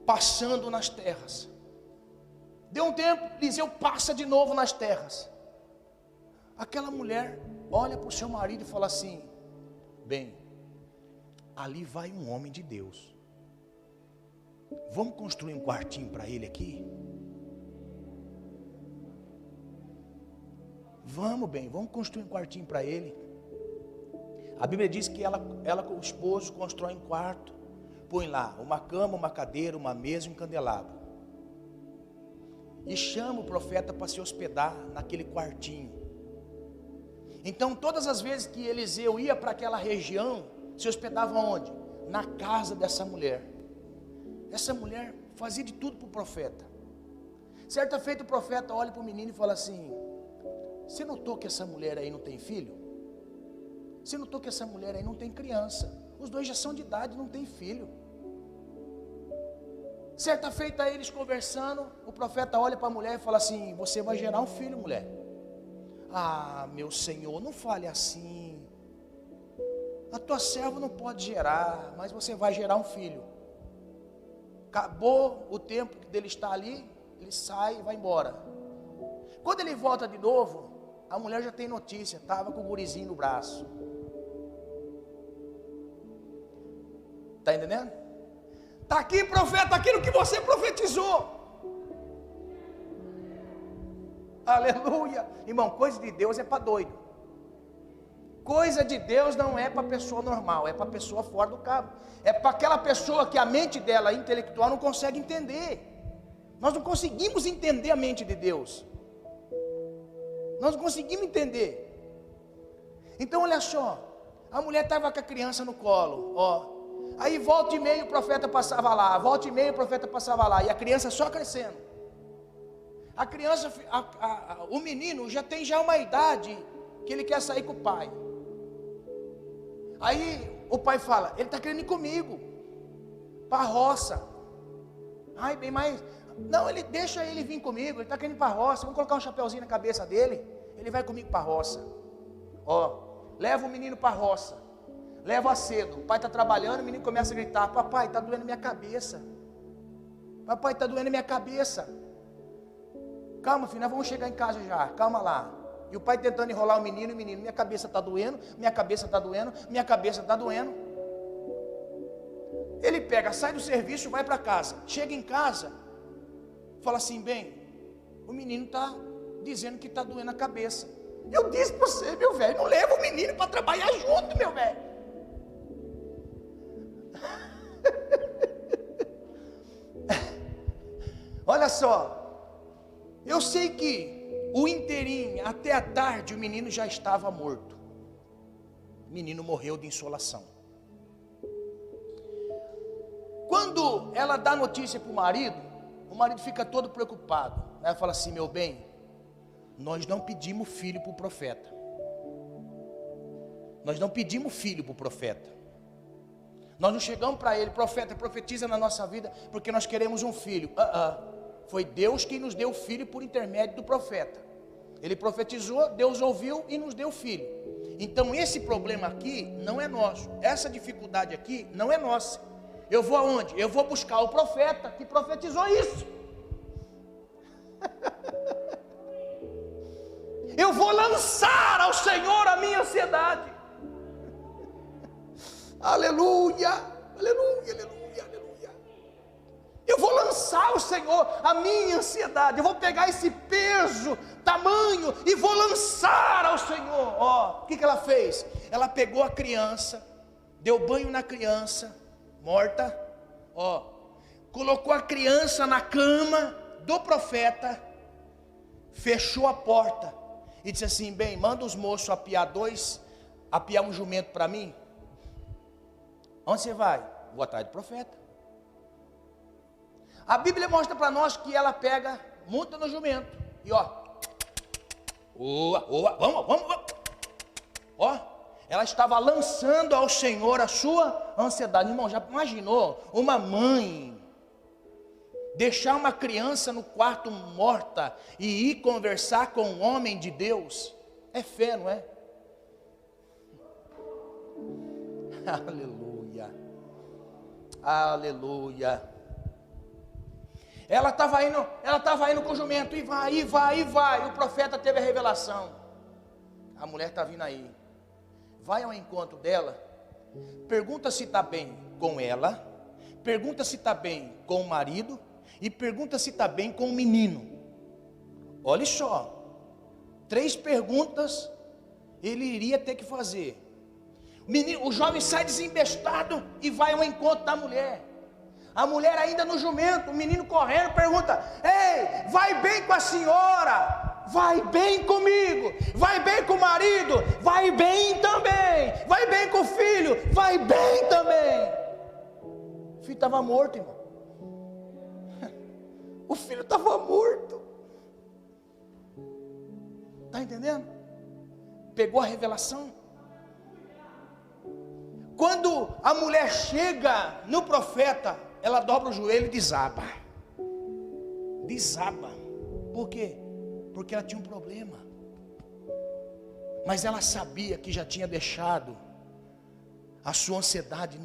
passando nas terras. Deu um tempo, Eliseu passa de novo nas terras. Aquela mulher olha para o seu marido e fala assim: bem, ali vai um homem de Deus. Vamos construir um quartinho para ele aqui? Vamos construir um quartinho para ele. A Bíblia diz que ela com o esposo constrói um quarto, põe lá uma cama, uma cadeira, uma mesa e um candelabro. E chama o profeta para se hospedar naquele quartinho. Então todas as vezes que Eliseu ia para aquela região, se hospedava onde? Na casa dessa mulher. Essa mulher fazia de tudo para o profeta. Certa feita o profeta olha para o menino e fala assim: você notou que essa mulher aí não tem filho? Você notou que essa mulher aí não tem criança? Os dois já são de idade, não tem filho. Certa feita eles conversando, o profeta olha para a mulher e fala assim: você vai gerar um filho, mulher. Ah, meu senhor, não fale assim. A tua serva não pode gerar, mas você vai gerar um filho. Acabou o tempo dele estar ali, ele sai e vai embora. Quando ele volta de novo, a mulher já tem notícia, estava com o gurizinho no braço. Está entendendo? Está aqui, profeta, aquilo que você profetizou. Aleluia. Irmão, coisa de Deus é para doido. Coisa de Deus não é para pessoa normal, é para pessoa fora do cabo. É para aquela pessoa que a mente dela intelectual não consegue entender. Nós não conseguimos entender a mente de Deus. Nós não conseguimos entender. Então olha só, a mulher estava com a criança no colo, ó. Aí volta e meia o profeta passava lá, volta e meia o profeta passava lá, e a criança só crescendo. A criança, o menino já tem uma idade que ele quer sair com o pai. Aí o pai fala, ele está querendo ir comigo para a roça. Ai, bem mais, não, deixa ele vir comigo, ele está querendo ir para a roça, vamos colocar um chapeuzinho na cabeça dele, ele vai comigo para a roça. Ó, leva o menino para a roça, leva cedo, o pai está trabalhando, o menino começa a gritar, papai, está doendo minha cabeça, papai, está doendo minha cabeça. Calma, filho, nós vamos chegar em casa já, calma lá. E o pai tentando enrolar o menino, minha cabeça está doendo, minha cabeça está doendo, minha cabeça está doendo. Ele pega, sai do serviço, vai para casa, chega em casa, fala assim, bem, o menino está dizendo que está doendo a cabeça. Eu disse para você, meu velho, não leva o menino para trabalhar junto, meu velho. Olha só, eu sei que o inteirinho, até a tarde, o menino já estava morto. O menino morreu de insolação. Quando ela dá notícia para o marido fica todo preocupado. Ela fala assim, meu bem, nós não pedimos filho para o profeta. Nós não pedimos filho para o profeta. Nós não chegamos para ele, profeta, profetiza na nossa vida, porque nós queremos um filho. Foi Deus quem nos deu o filho por intermédio do profeta. Ele profetizou, Deus ouviu e nos deu o filho. Então esse problema aqui não é nosso. Essa dificuldade aqui não é nossa. Eu vou aonde? Eu vou buscar o profeta que profetizou isso. Eu vou lançar ao Senhor a minha ansiedade. Aleluia, aleluia, aleluia, aleluia. Eu vou lançar ao Senhor a minha ansiedade. Eu vou pegar esse peso, tamanho, e vou lançar ao Senhor. Ó, o que ela fez? Ela pegou a criança, deu banho na criança, morta. Ó, colocou a criança na cama do profeta, fechou a porta e disse assim, bem, manda os moços apiar um jumento para mim. Onde você vai? Vou atrás do profeta. A Bíblia mostra para nós que ela pega, monta no jumento e vamos. Ó, ela estava lançando ao Senhor a sua ansiedade. Irmão, já imaginou uma mãe deixar uma criança no quarto morta e ir conversar com um homem de Deus? É fé, não é? Aleluia, aleluia. Ela estava indo com o jumento, e vai. O profeta teve a revelação. A mulher está vindo aí. Vai ao encontro dela, pergunta se está bem com ela, pergunta se está bem com o marido, e pergunta se está bem com o menino. Olha só, 3 perguntas ele iria ter que fazer. O jovem sai desembestado e vai ao encontro da mulher. A mulher ainda no jumento, o menino correndo, pergunta, ei, vai bem com a senhora? Vai bem comigo? Vai bem com o marido? Vai bem também. Vai bem com o filho? Vai bem também. O filho estava morto, irmão. O filho estava morto. Está entendendo? Pegou a revelação. Quando a mulher chega no profeta, ela dobra o joelho e desaba. Por quê? Porque ela tinha um problema. Mas ela sabia que já tinha deixado a sua ansiedade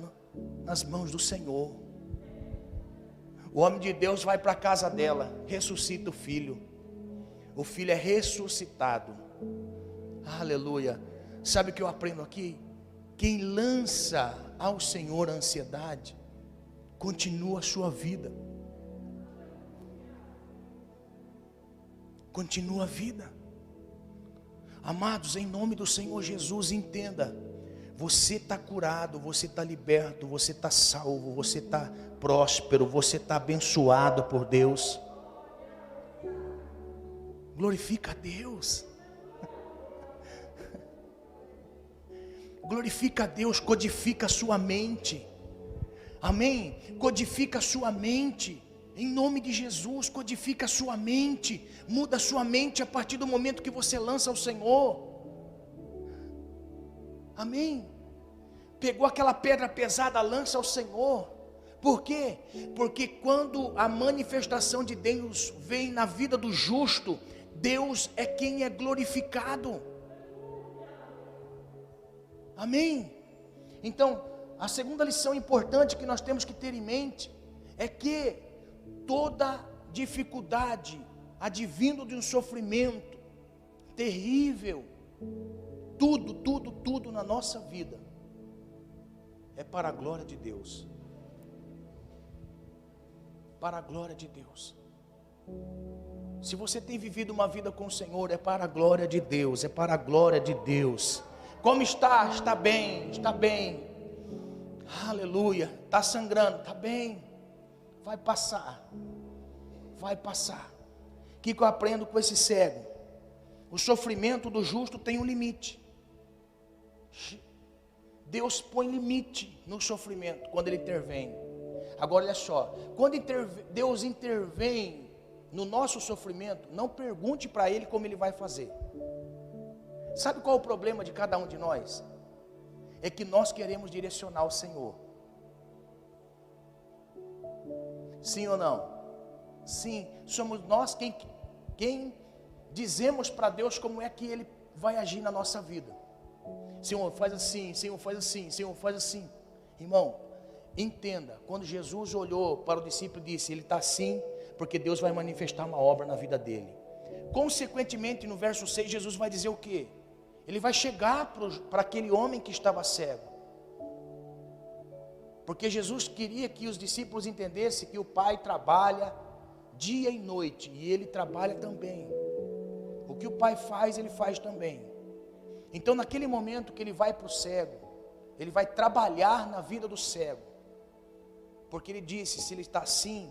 nas mãos do Senhor. O homem de Deus vai para a casa dela, ressuscita o filho. O filho é ressuscitado. Aleluia. Sabe o que eu aprendo aqui? Quem lança ao Senhor a ansiedade, continua a sua vida. Continua a vida. Amados, em nome do Senhor Jesus, entenda. Você está curado, você está liberto, você está salvo, você está próspero, você está abençoado por Deus. Glorifica a Deus. Glorifica a Deus, codifica a sua mente. Amém? Codifica a sua mente. Em nome de Jesus, codifica a sua mente. Muda a sua mente a partir do momento que você lança ao Senhor. Amém? Pegou aquela pedra pesada, lança ao Senhor. Por quê? Porque quando a manifestação de Deus vem na vida do justo, Deus é quem é glorificado. Amém? Então, a segunda lição importante que nós temos que ter em mente é que toda dificuldade advindo de um sofrimento terrível, tudo na nossa vida é para a glória de Deus. Para a glória de Deus. Se você tem vivido uma vida com o Senhor, é para a glória de Deus, é para a glória de Deus. Como está? Está bem, está bem. Aleluia. Está sangrando? Está bem. Vai passar. Vai passar. O que eu aprendo com esse cego? O sofrimento do justo tem um limite. Deus põe limite no sofrimento quando Ele intervém. Agora olha só, quando Deus intervém no nosso sofrimento, não pergunte para Ele como Ele vai fazer. Sabe qual é o problema de cada um de nós? É que nós queremos direcionar o Senhor. Sim ou não? Sim, somos nós quem dizemos para Deus como é que Ele vai agir na nossa vida. Senhor, faz assim, Senhor, faz assim, Senhor, faz assim. Irmão, entenda, quando Jesus olhou para o discípulo e disse, ele está assim, porque Deus vai manifestar uma obra na vida dele. Consequentemente, no verso 6, Jesus vai dizer o quê? Ele vai chegar para aquele homem que estava cego. Porque Jesus queria que os discípulos entendessem que o Pai trabalha dia e noite, e Ele trabalha também. O que o Pai faz, Ele faz também. Então naquele momento que Ele vai para o cego, Ele vai trabalhar na vida do cego. Porque Ele disse, se ele está assim,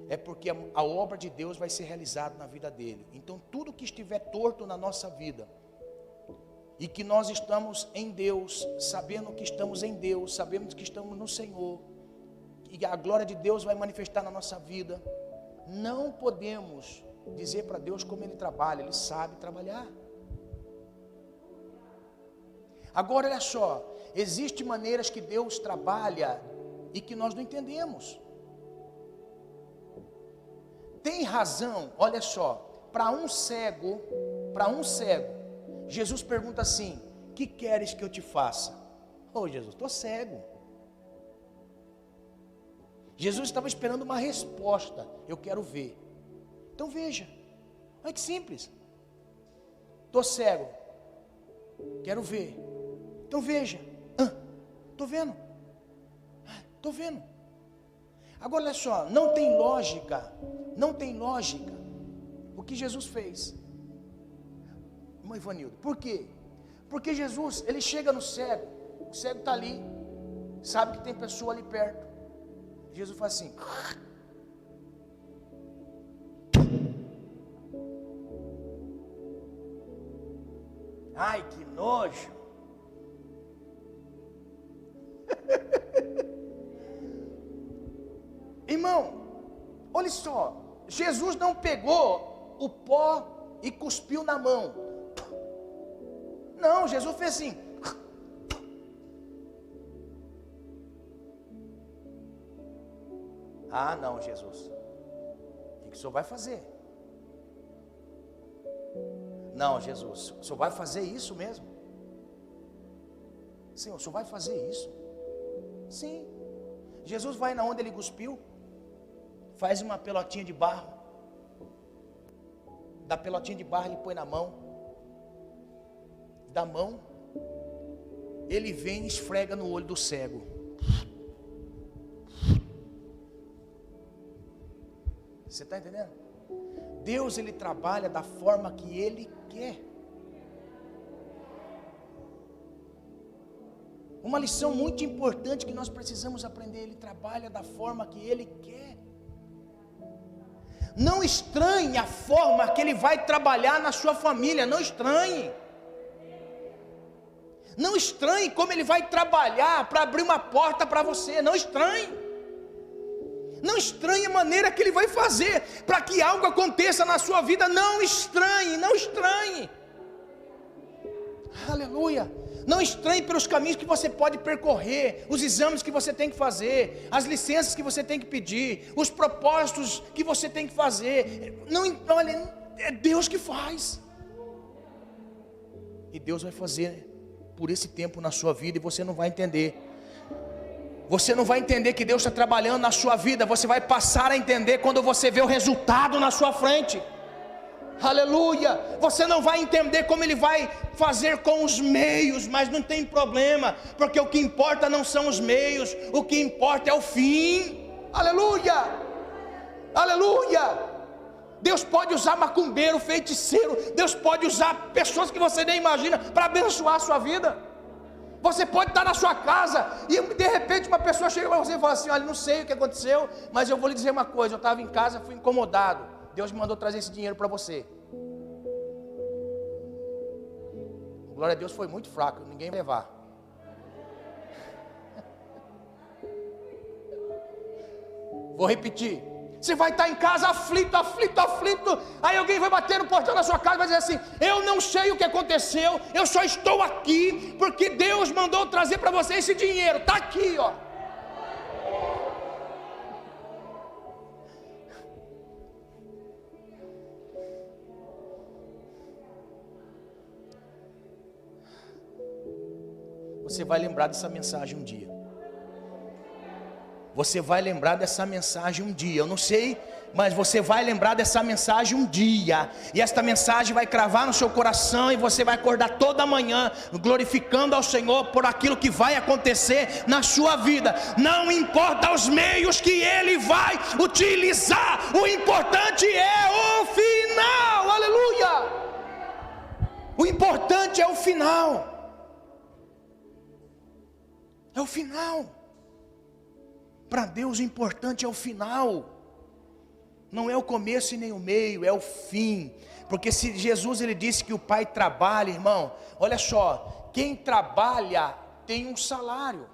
é porque a obra de Deus vai ser realizada na vida dele. Então tudo que estiver torto na nossa vida, e que nós estamos em Deus, sabendo que estamos em Deus, sabemos que estamos no Senhor, e a glória de Deus vai manifestar na nossa vida, não podemos dizer para Deus como Ele trabalha, Ele sabe trabalhar. Agora olha só, existem maneiras que Deus trabalha e que nós não entendemos. Tem razão, olha só, para um cego, Jesus pergunta assim, que queres que eu te faça? Oh Jesus, estou cego. Jesus estava esperando uma resposta, eu quero ver. Então veja, olha que simples. Estou cego, quero ver. Então veja, estou vendo. Estou vendo. Agora olha só, não tem lógica o que Jesus fez. Irmão Ivanildo, por quê? Porque Jesus, Ele chega no cego, o cego está ali, sabe que tem pessoa ali perto. Jesus faz assim. Ai, que nojo. Irmão, olha só, Jesus não pegou o pó e cuspiu na mão. Não, Jesus fez assim. Ah, não, Jesus. O que o Senhor vai fazer? Não, Jesus, o Senhor vai fazer isso mesmo? Senhor, o Senhor vai fazer isso? Sim. Jesus vai na onde ele cuspiu, faz uma pelotinha de barro, da pelotinha de barro ele põe na mão, da mão, ele vem e esfrega no olho do cego. Você está entendendo? Deus, Ele trabalha da forma que Ele quer. Uma lição muito importante que nós precisamos aprender, Ele trabalha da forma que Ele quer. Não estranhe a forma que Ele vai trabalhar na sua família, não estranhe. Não estranhe como Ele vai trabalhar para abrir uma porta para você. Não estranhe. Não estranhe a maneira que Ele vai fazer para que algo aconteça na sua vida. Não estranhe, não estranhe. Aleluia. Não estranhe pelos caminhos que você pode percorrer, os exames que você tem que fazer, as licenças que você tem que pedir, os propósitos que você tem que fazer. Não, olha, é Deus que faz. E Deus vai fazer por esse tempo na sua vida e você não vai entender. Você não vai entender que Deus está trabalhando na sua vida. Você vai passar a entender quando você vê o resultado na sua frente. Aleluia. Você não vai entender como Ele vai fazer com os meios, mas não tem problema, porque o que importa não são os meios, o que importa é o fim. Aleluia. Aleluia. Deus pode usar macumbeiro, feiticeiro, Deus pode usar pessoas que você nem imagina para abençoar a sua vida. Você pode estar na sua casa e de repente uma pessoa chega para você e fala assim: olha, não sei o que aconteceu, mas eu vou lhe dizer uma coisa, eu estava em casa, fui incomodado, Deus me mandou trazer esse dinheiro para você. Glória a Deus, foi muito fraco, ninguém vai levar. Vou repetir. Você vai estar em casa aflito, aí alguém vai bater no portão da sua casa e vai dizer assim: eu não sei o que aconteceu, eu só estou aqui porque Deus mandou trazer para você esse dinheiro, está aqui, ó. Você vai lembrar dessa mensagem um dia. Você vai lembrar dessa mensagem um dia. Eu não sei, mas você vai lembrar dessa mensagem um dia. E esta mensagem vai cravar no seu coração. E você vai acordar toda manhã glorificando ao Senhor por aquilo que vai acontecer na sua vida. Não importa os meios que Ele vai utilizar, o importante é o final. Aleluia. O importante é o final. É o final. Para Deus o importante é o final. Não é o começo e nem o meio, é o fim. Porque se Jesus ele disse que o Pai trabalha, irmão, olha só, quem trabalha tem um salário.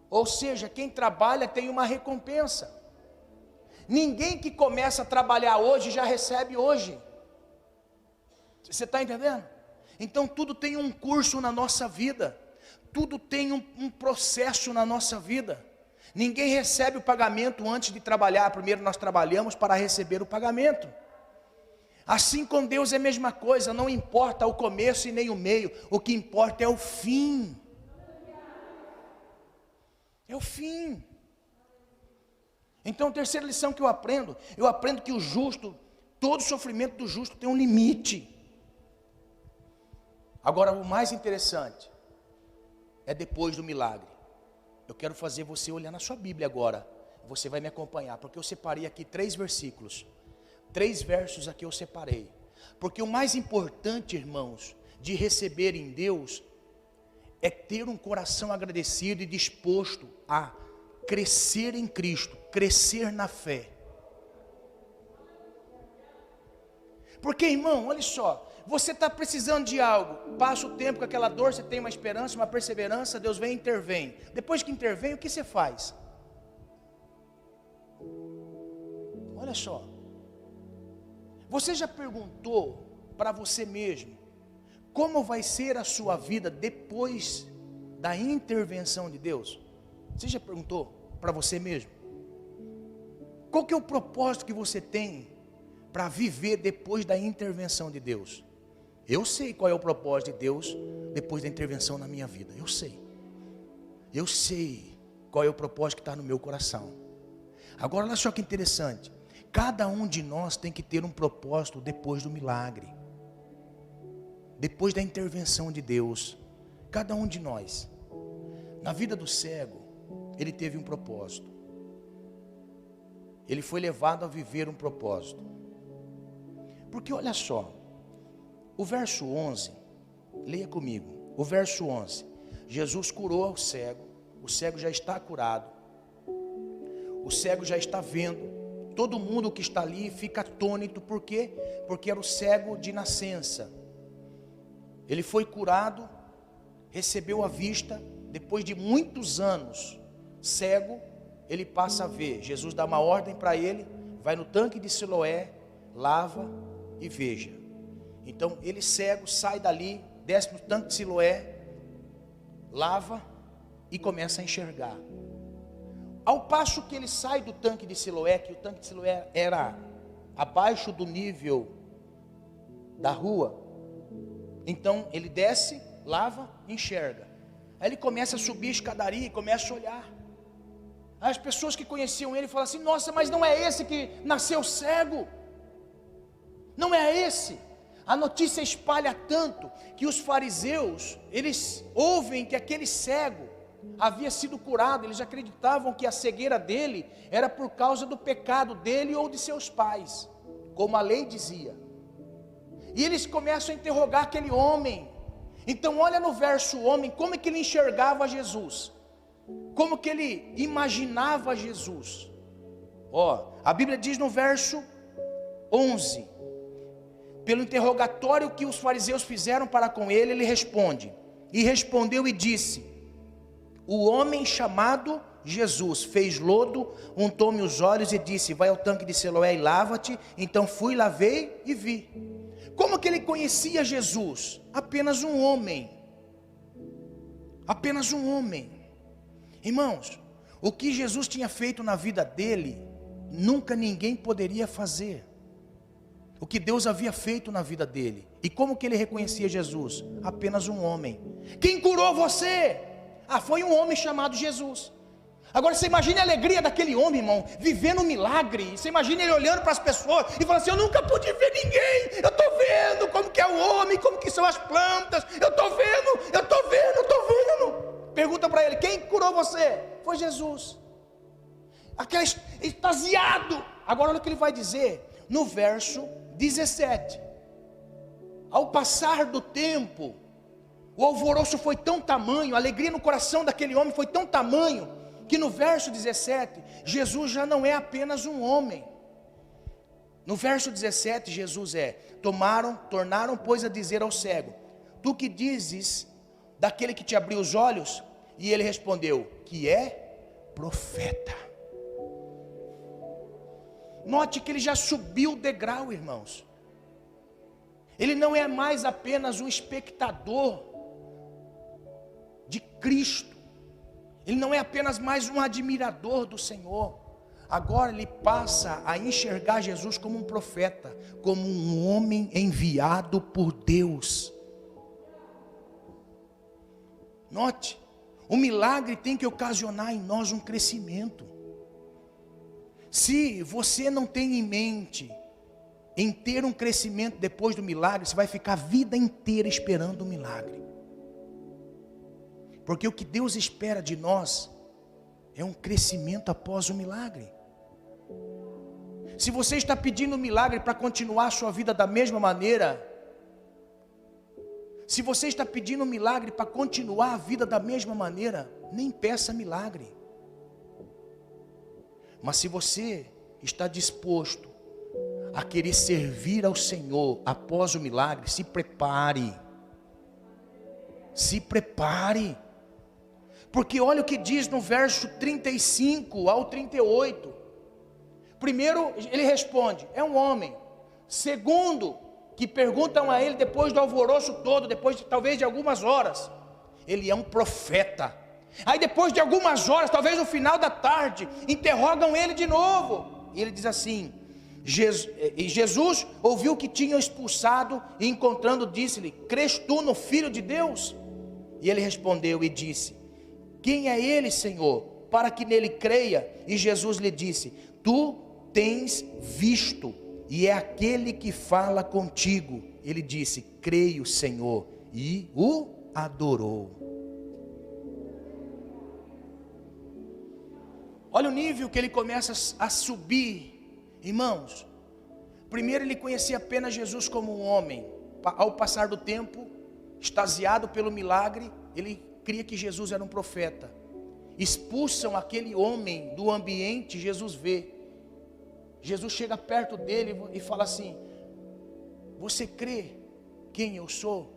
Ou seja, quem trabalha tem uma recompensa. Ninguém que começa a trabalhar hoje já recebe hoje. Você está entendendo? Então tudo tem um curso na nossa vida. Tudo tem um processo na nossa vida. Ninguém recebe o pagamento antes de trabalhar. Primeiro nós trabalhamos para receber o pagamento. Assim com Deus é a mesma coisa. Não importa o começo e nem o meio. O que importa é o fim. É o fim. Então a terceira lição que eu aprendo que o justo, todo sofrimento do justo tem um limite. Agora o mais interessante é depois do milagre. Eu quero fazer você olhar na sua Bíblia agora. Você vai me acompanhar, porque eu separei aqui 3 versículos. 3 versos aqui eu separei. Porque o mais importante, irmãos, de receber em Deus é ter um coração agradecido e disposto a crescer em Cristo, crescer na fé. Porque, irmão, olha só, você está precisando de algo, passa o tempo com aquela dor, você tem uma esperança, uma perseverança, Deus vem e intervém. Depois que intervém, o que você faz? Olha só, você já perguntou para você mesmo, como vai ser a sua vida depois da intervenção de Deus? Você já perguntou para você mesmo? Qual que é o propósito que você tem para viver depois da intervenção de Deus? Eu sei qual é o propósito de Deus depois da intervenção na minha vida. Eu sei. Eu sei qual é o propósito que está no meu coração. Agora olha só que interessante. Cada um de nós tem que ter um propósito depois do milagre. Depois da intervenção de Deus. Cada um de nós. Na vida do cego, ele teve um propósito. Ele foi levado a viver um propósito. Porque olha só. O verso 11, leia comigo, o verso 11, Jesus curou o cego já está curado, o cego já está vendo, todo mundo que está ali fica atônito, por quê? Porque era o cego de nascença, ele foi curado recebeu a vista, depois de muitos anos cego, ele passa a ver. Jesus dá uma ordem para ele, vai no tanque de Siloé, lava e veja. Então ele cego sai dali, desce no tanque de Siloé, lava e começa a enxergar. Ao passo que ele sai do tanque de Siloé, que o tanque de Siloé era abaixo do nível da rua, então ele desce, lava, enxerga. Aí ele começa a subir a escadaria e começa a olhar. As pessoas que conheciam ele falam assim: nossa, mas não é esse que nasceu cego? Não é esse? A notícia espalha tanto que os fariseus, eles ouvem que aquele cego havia sido curado. Eles acreditavam que a cegueira dele era por causa do pecado dele ou de seus pais, como a lei dizia. E eles começam a interrogar aquele homem. Então olha no verso o homem, como é que ele enxergava Jesus, como que ele imaginava Jesus. A Bíblia diz no verso 11, pelo interrogatório que os fariseus fizeram para com ele, ele responde, e respondeu e disse: o homem chamado Jesus fez lodo, untou-me os olhos e disse: vai ao tanque de Siloé e lava-te. Então fui, lavei e vi. Como que ele conhecia Jesus? Apenas um homem. Apenas um homem. Irmãos, o que Jesus tinha feito na vida dele, nunca ninguém poderia fazer. O que Deus havia feito na vida dele. E como que ele reconhecia Jesus? Apenas um homem. Quem curou você? Foi um homem chamado Jesus. Agora você imagine a alegria daquele homem, irmão, vivendo um milagre. Você imagina ele olhando para as pessoas e falando assim: eu nunca pude ver ninguém, eu estou vendo como que é o homem, como que são as plantas, eu estou vendo, eu estou vendo, eu estou vendo. Pergunta para ele: quem curou você? Foi Jesus. Aquele extasiado. Agora olha o que ele vai dizer no verso 17: ao passar do tempo, o alvoroço foi tão tamanho, a alegria no coração daquele homem foi tão tamanho, que no verso 17, Jesus já não é apenas um homem. No verso 17, Jesus tornaram pois a dizer ao cego: tu que dizes daquele que te abriu os olhos? E ele respondeu: que é profeta. Note que ele já subiu o degrau, irmãos. Ele não é mais apenas um espectador de Cristo. Ele não é apenas mais um admirador do Senhor. Agora ele passa a enxergar Jesus como um profeta, como um homem enviado por Deus. Note, o milagre tem que ocasionar em nós um crescimento. Se você não tem em mente em ter um crescimento depois do milagre, você vai ficar a vida inteira esperando o milagre. Porque o que Deus espera de nós é um crescimento após o milagre. Se você está pedindo um milagre para continuar a sua vida da mesma maneira, se você está pedindo um milagre para continuar a vida da mesma maneira, nem peça milagre. Mas se você está disposto a querer servir ao Senhor após o milagre, se prepare. Se prepare. Porque olha o que diz no verso 35 ao 38. Primeiro ele responde: é um homem. Segundo, que perguntam a ele depois do alvoroço todo, depois talvez de algumas horas, ele é um profeta. Aí depois de algumas horas, talvez no final da tarde, interrogam ele de novo. E ele diz assim: Jesus ouviu que tinham expulsado e encontrando disse-lhe: crês tu no Filho de Deus? E ele respondeu e disse: quem é ele, Senhor, para que nele creia? E Jesus lhe disse: tu tens visto, e é aquele que fala contigo. Ele disse: creio, Senhor, e o adorou. Olha o nível que ele começa a subir, irmãos. Primeiro ele conhecia apenas Jesus como um homem. Ao passar do tempo, extasiado pelo milagre, ele cria que Jesus era um profeta. Expulsam aquele homem do ambiente, Jesus vê. Jesus chega perto dele e fala assim: você crê quem eu sou?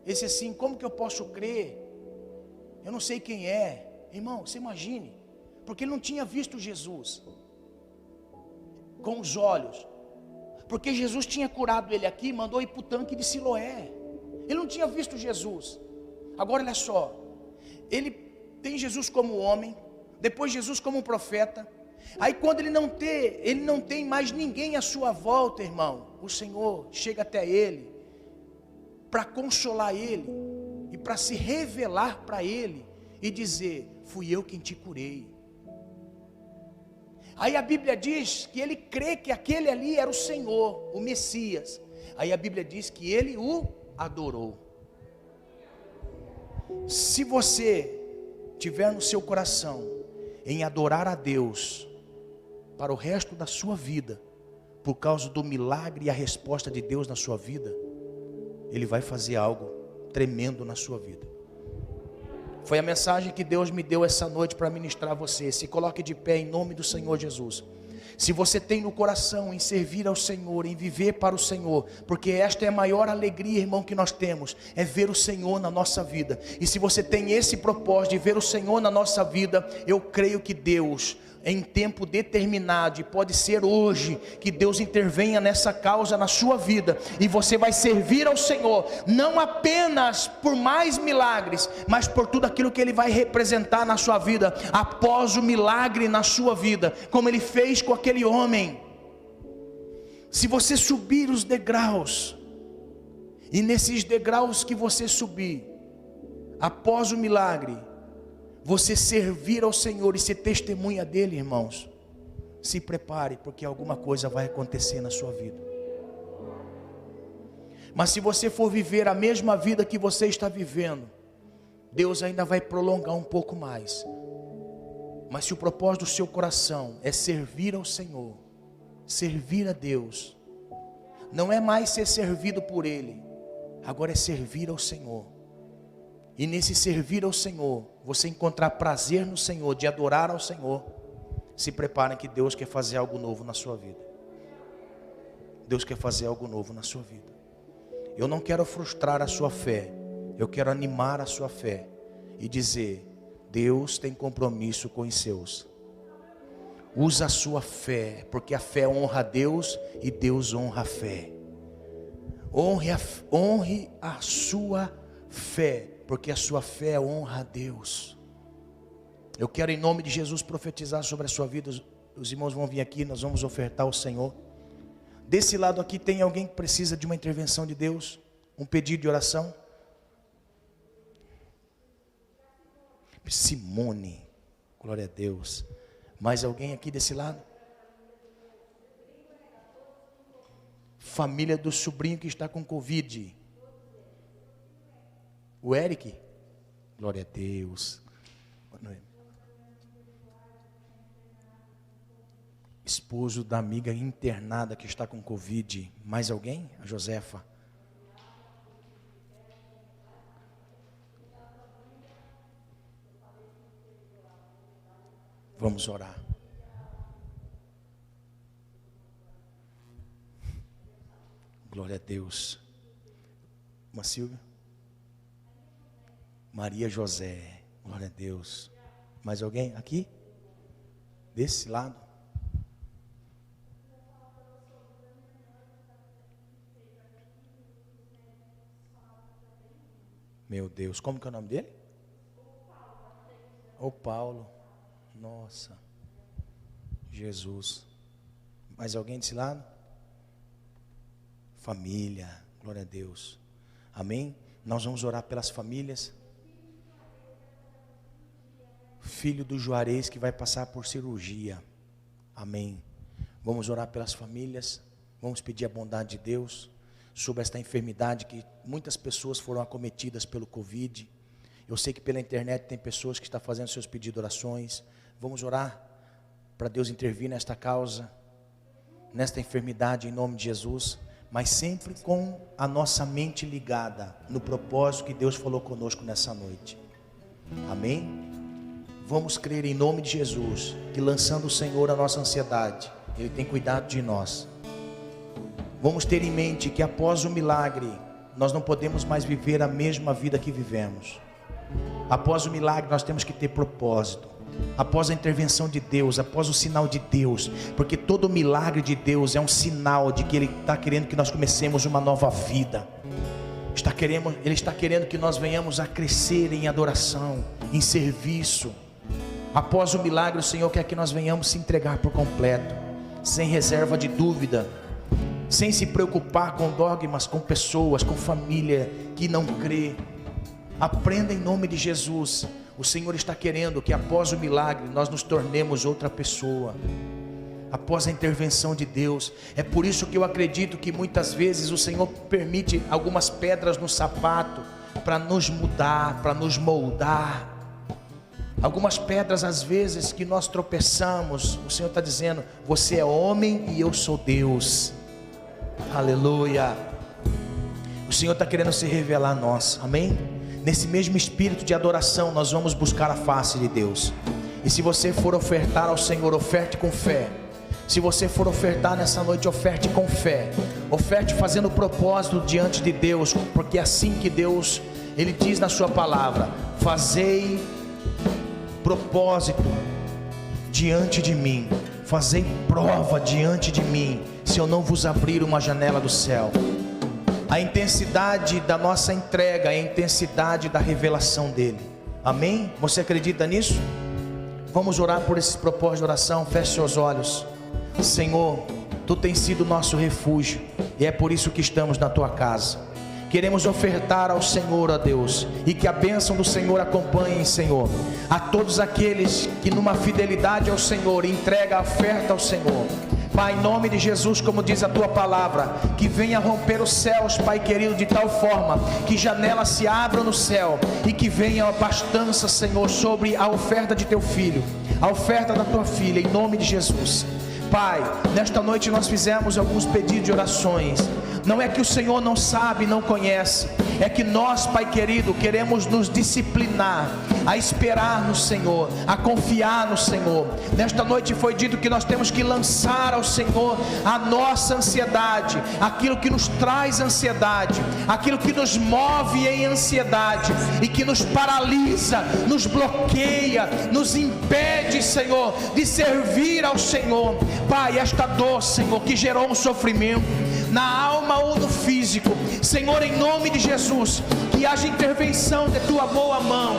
Ele disse assim: como que eu posso crer? Eu não sei quem é. Irmão, você imagine, porque ele não tinha visto Jesus com os olhos, porque Jesus tinha curado ele aqui, mandou ir para o tanque de Siloé. Ele não tinha visto Jesus. Agora olha só, ele tem Jesus como homem, depois Jesus como um profeta. Aí quando ele não tem mais ninguém à sua volta, irmão, o Senhor chega até ele para consolar ele e para se revelar para ele e dizer: fui eu quem te curei. Aí a Bíblia diz que ele crê que aquele ali era o Senhor, o Messias. Aí a Bíblia diz que ele o adorou. Se você tiver no seu coração em adorar a Deus para o resto da sua vida, por causa do milagre e a resposta de Deus na sua vida, Ele vai fazer algo tremendo na sua vida. Foi a mensagem que Deus me deu essa noite para ministrar a você. Se coloque de pé em nome do Senhor Jesus. Se você tem no coração em servir ao Senhor, em viver para o Senhor, porque esta é a maior alegria, irmão, que nós temos, é ver o Senhor na nossa vida. E se você tem esse propósito de ver o Senhor na nossa vida, eu creio que Deus, em tempo determinado, e pode ser hoje, que Deus intervenha nessa causa na sua vida, e você vai servir ao Senhor, não apenas por mais milagres, mas por tudo aquilo que Ele vai representar na sua vida, após o milagre na sua vida, como Ele fez com aquele homem. Se você subir os degraus, e nesses degraus que você subir, após o milagre, você servir ao Senhor e ser testemunha dele, irmãos, se prepare, porque alguma coisa vai acontecer na sua vida. Mas se você for viver a mesma vida que você está vivendo, Deus ainda vai prolongar um pouco mais. Mas se o propósito do seu coração é servir ao Senhor, servir a Deus, não é mais ser servido por Ele, agora é servir ao Senhor. E nesse servir ao Senhor, você encontrar prazer no Senhor, de adorar ao Senhor, se preparem que Deus quer fazer algo novo na sua vida. Deus quer fazer algo novo na sua vida. Eu não quero frustrar a sua fé, eu quero animar a sua fé e dizer: Deus tem compromisso com os seus. Usa a sua fé, porque a fé honra a Deus e Deus honra a fé. Honre a sua fé, porque a sua fé honra a Deus. Eu quero em nome de Jesus profetizar sobre a sua vida. Os irmãos vão vir aqui, nós vamos ofertar ao Senhor. Desse lado aqui tem alguém que precisa de uma intervenção de Deus, um pedido de oração? Simone, glória a Deus. Mais alguém aqui desse lado? Família do sobrinho que está com Covid. O Eric, glória a Deus. Esposo da amiga internada que está com Covid. Mais alguém? A Josefa. Vamos orar. Glória a Deus. Uma Silvia. Maria José, glória a Deus. Mais alguém aqui? Desse lado? Meu Deus, como que é o nome dele? O Paulo. Nossa. Jesus. Mais alguém desse lado? Família, glória a Deus. Amém? Nós vamos orar pelas famílias. Filho do Juarez que vai passar por cirurgia. Amém. Vamos orar pelas famílias. Vamos pedir a bondade de Deus sobre esta enfermidade que muitas pessoas foram acometidas pelo Covid. Eu sei que pela internet tem pessoas que estão fazendo seus pedidos de orações. Vamos orar para Deus intervir nesta causa, nesta enfermidade em nome de Jesus, mas sempre com a nossa mente ligada no propósito que Deus falou conosco nessa noite. Amém? Vamos crer em nome de Jesus, que lançando o Senhor a nossa ansiedade, Ele tem cuidado de nós. Vamos ter em mente que após o milagre, nós não podemos mais viver a mesma vida que vivemos. Após o milagre nós temos que ter propósito. Após a intervenção de Deus, após o sinal de Deus, porque todo milagre de Deus é um sinal de que Ele está querendo que nós comecemos uma nova vida. Ele está querendo que nós venhamos a crescer em adoração, em serviço. Após o milagre, o Senhor quer que nós venhamos se entregar por completo, sem reserva de dúvida, sem se preocupar com dogmas, com pessoas, com família que não crê. Aprenda em nome de Jesus. O Senhor está querendo que após o milagre nós nos tornemos outra pessoa, após a intervenção de Deus. É por isso que eu acredito que muitas vezes o Senhor permite algumas pedras no sapato para nos mudar, para nos moldar. Algumas pedras às vezes que nós tropeçamos, o Senhor está dizendo: você é homem e eu sou Deus. Aleluia. O Senhor está querendo se revelar a nós, amém? Nesse mesmo espírito de adoração nós vamos buscar a face de Deus. E se você for ofertar ao Senhor, oferte com fé. Se você for ofertar nessa noite, oferte com fé. Oferte fazendo propósito diante de Deus, porque é assim que Deus, Ele diz na sua palavra: fazei propósito diante de mim, fazei prova diante de mim, se eu não vos abrir uma janela do céu. A intensidade da nossa entrega é a intensidade da revelação dEle, amém? Você acredita nisso? Vamos orar por esses propósitos de oração. Feche seus olhos. Senhor, Tu tens sido nosso refúgio, e é por isso que estamos na Tua casa. Queremos ofertar ao Senhor, ó Deus, e que a bênção do Senhor acompanhe, Senhor, a todos aqueles que numa fidelidade ao Senhor entrega a oferta ao Senhor. Pai, em nome de Jesus, como diz a Tua palavra, que venha romper os céus, Pai querido, de tal forma que janelas se abram no céu, e que venha a abastança, Senhor, sobre a oferta de Teu Filho, a oferta da Tua filha, em nome de Jesus. Pai, nesta noite nós fizemos alguns pedidos de orações. Não é que o Senhor não sabe, não conhece, é que nós, Pai querido, queremos nos disciplinar a esperar no Senhor, a confiar no Senhor. Nesta noite foi dito que nós temos que lançar ao Senhor a nossa ansiedade, aquilo que nos traz ansiedade, aquilo que nos move em ansiedade e que nos paralisa, nos bloqueia, nos impede, Senhor, de servir ao Senhor. Pai, esta dor, Senhor, que gerou um sofrimento na alma ou no físico, Senhor, em nome de Jesus, que haja intervenção de Tua boa mão,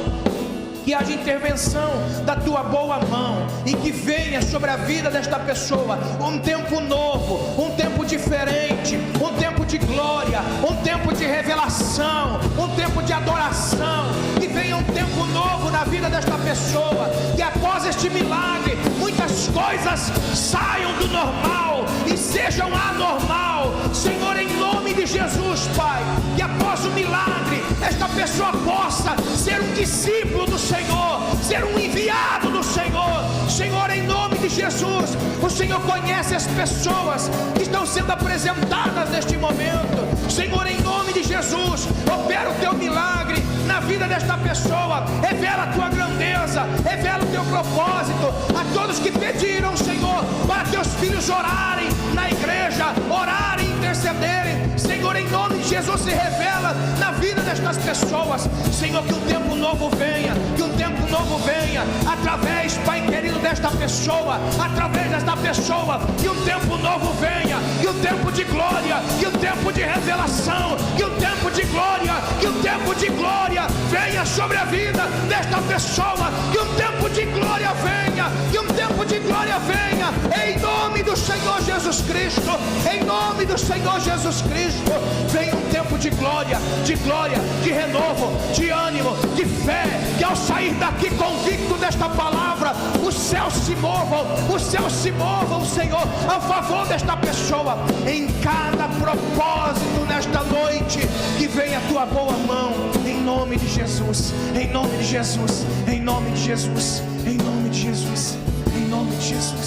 que haja intervenção da Tua boa mão, e que venha sobre a vida desta pessoa um tempo novo, um tempo diferente, um tempo de glória, um tempo de revelação, um tempo de adoração. Que venha um tempo novo na vida desta pessoa, que após este milagre muitas coisas saiam do normal e sejam anormal, Senhor, em nome de Jesus, Pai. Que após o milagre esta pessoa possa ser um discípulo do Senhor, ser um enviado do Senhor. Senhor, em nome de Jesus, o Senhor conhece as pessoas que estão sendo apresentadas neste momento. Senhor, em nome de Jesus, opera o Teu milagre na vida desta pessoa, revela a Tua grandeza, revela o Teu propósito. A todos que pediram, Senhor, para Teus filhos orarem na igreja, orarem, intercederem, Senhor, em nome de Jesus, se revela na vida destas pessoas. Senhor, que um tempo novo venha, que um tempo novo venha, através, Pai querido, desta pessoa, através desta pessoa, que um tempo novo venha, que um tempo de glória, que um tempo de revelação, que um tempo de glória, que um tempo de glória venha sobre a vida desta pessoa, que um tempo de glória venha, que um tempo de glória venha, em nome do Senhor Jesus Cristo, em nome do Senhor Jesus Cristo. Venha um tempo de glória, de renovo, de ânimo, de fé, que ao sair daqui convicto desta palavra, os céus se movam, Senhor, a favor desta pessoa, em cada propósito nesta noite. Que venha a Tua boa mão, em nome de Jesus, em nome de Jesus, em nome de Jesus, em nome de Jesus, em nome de Jesus.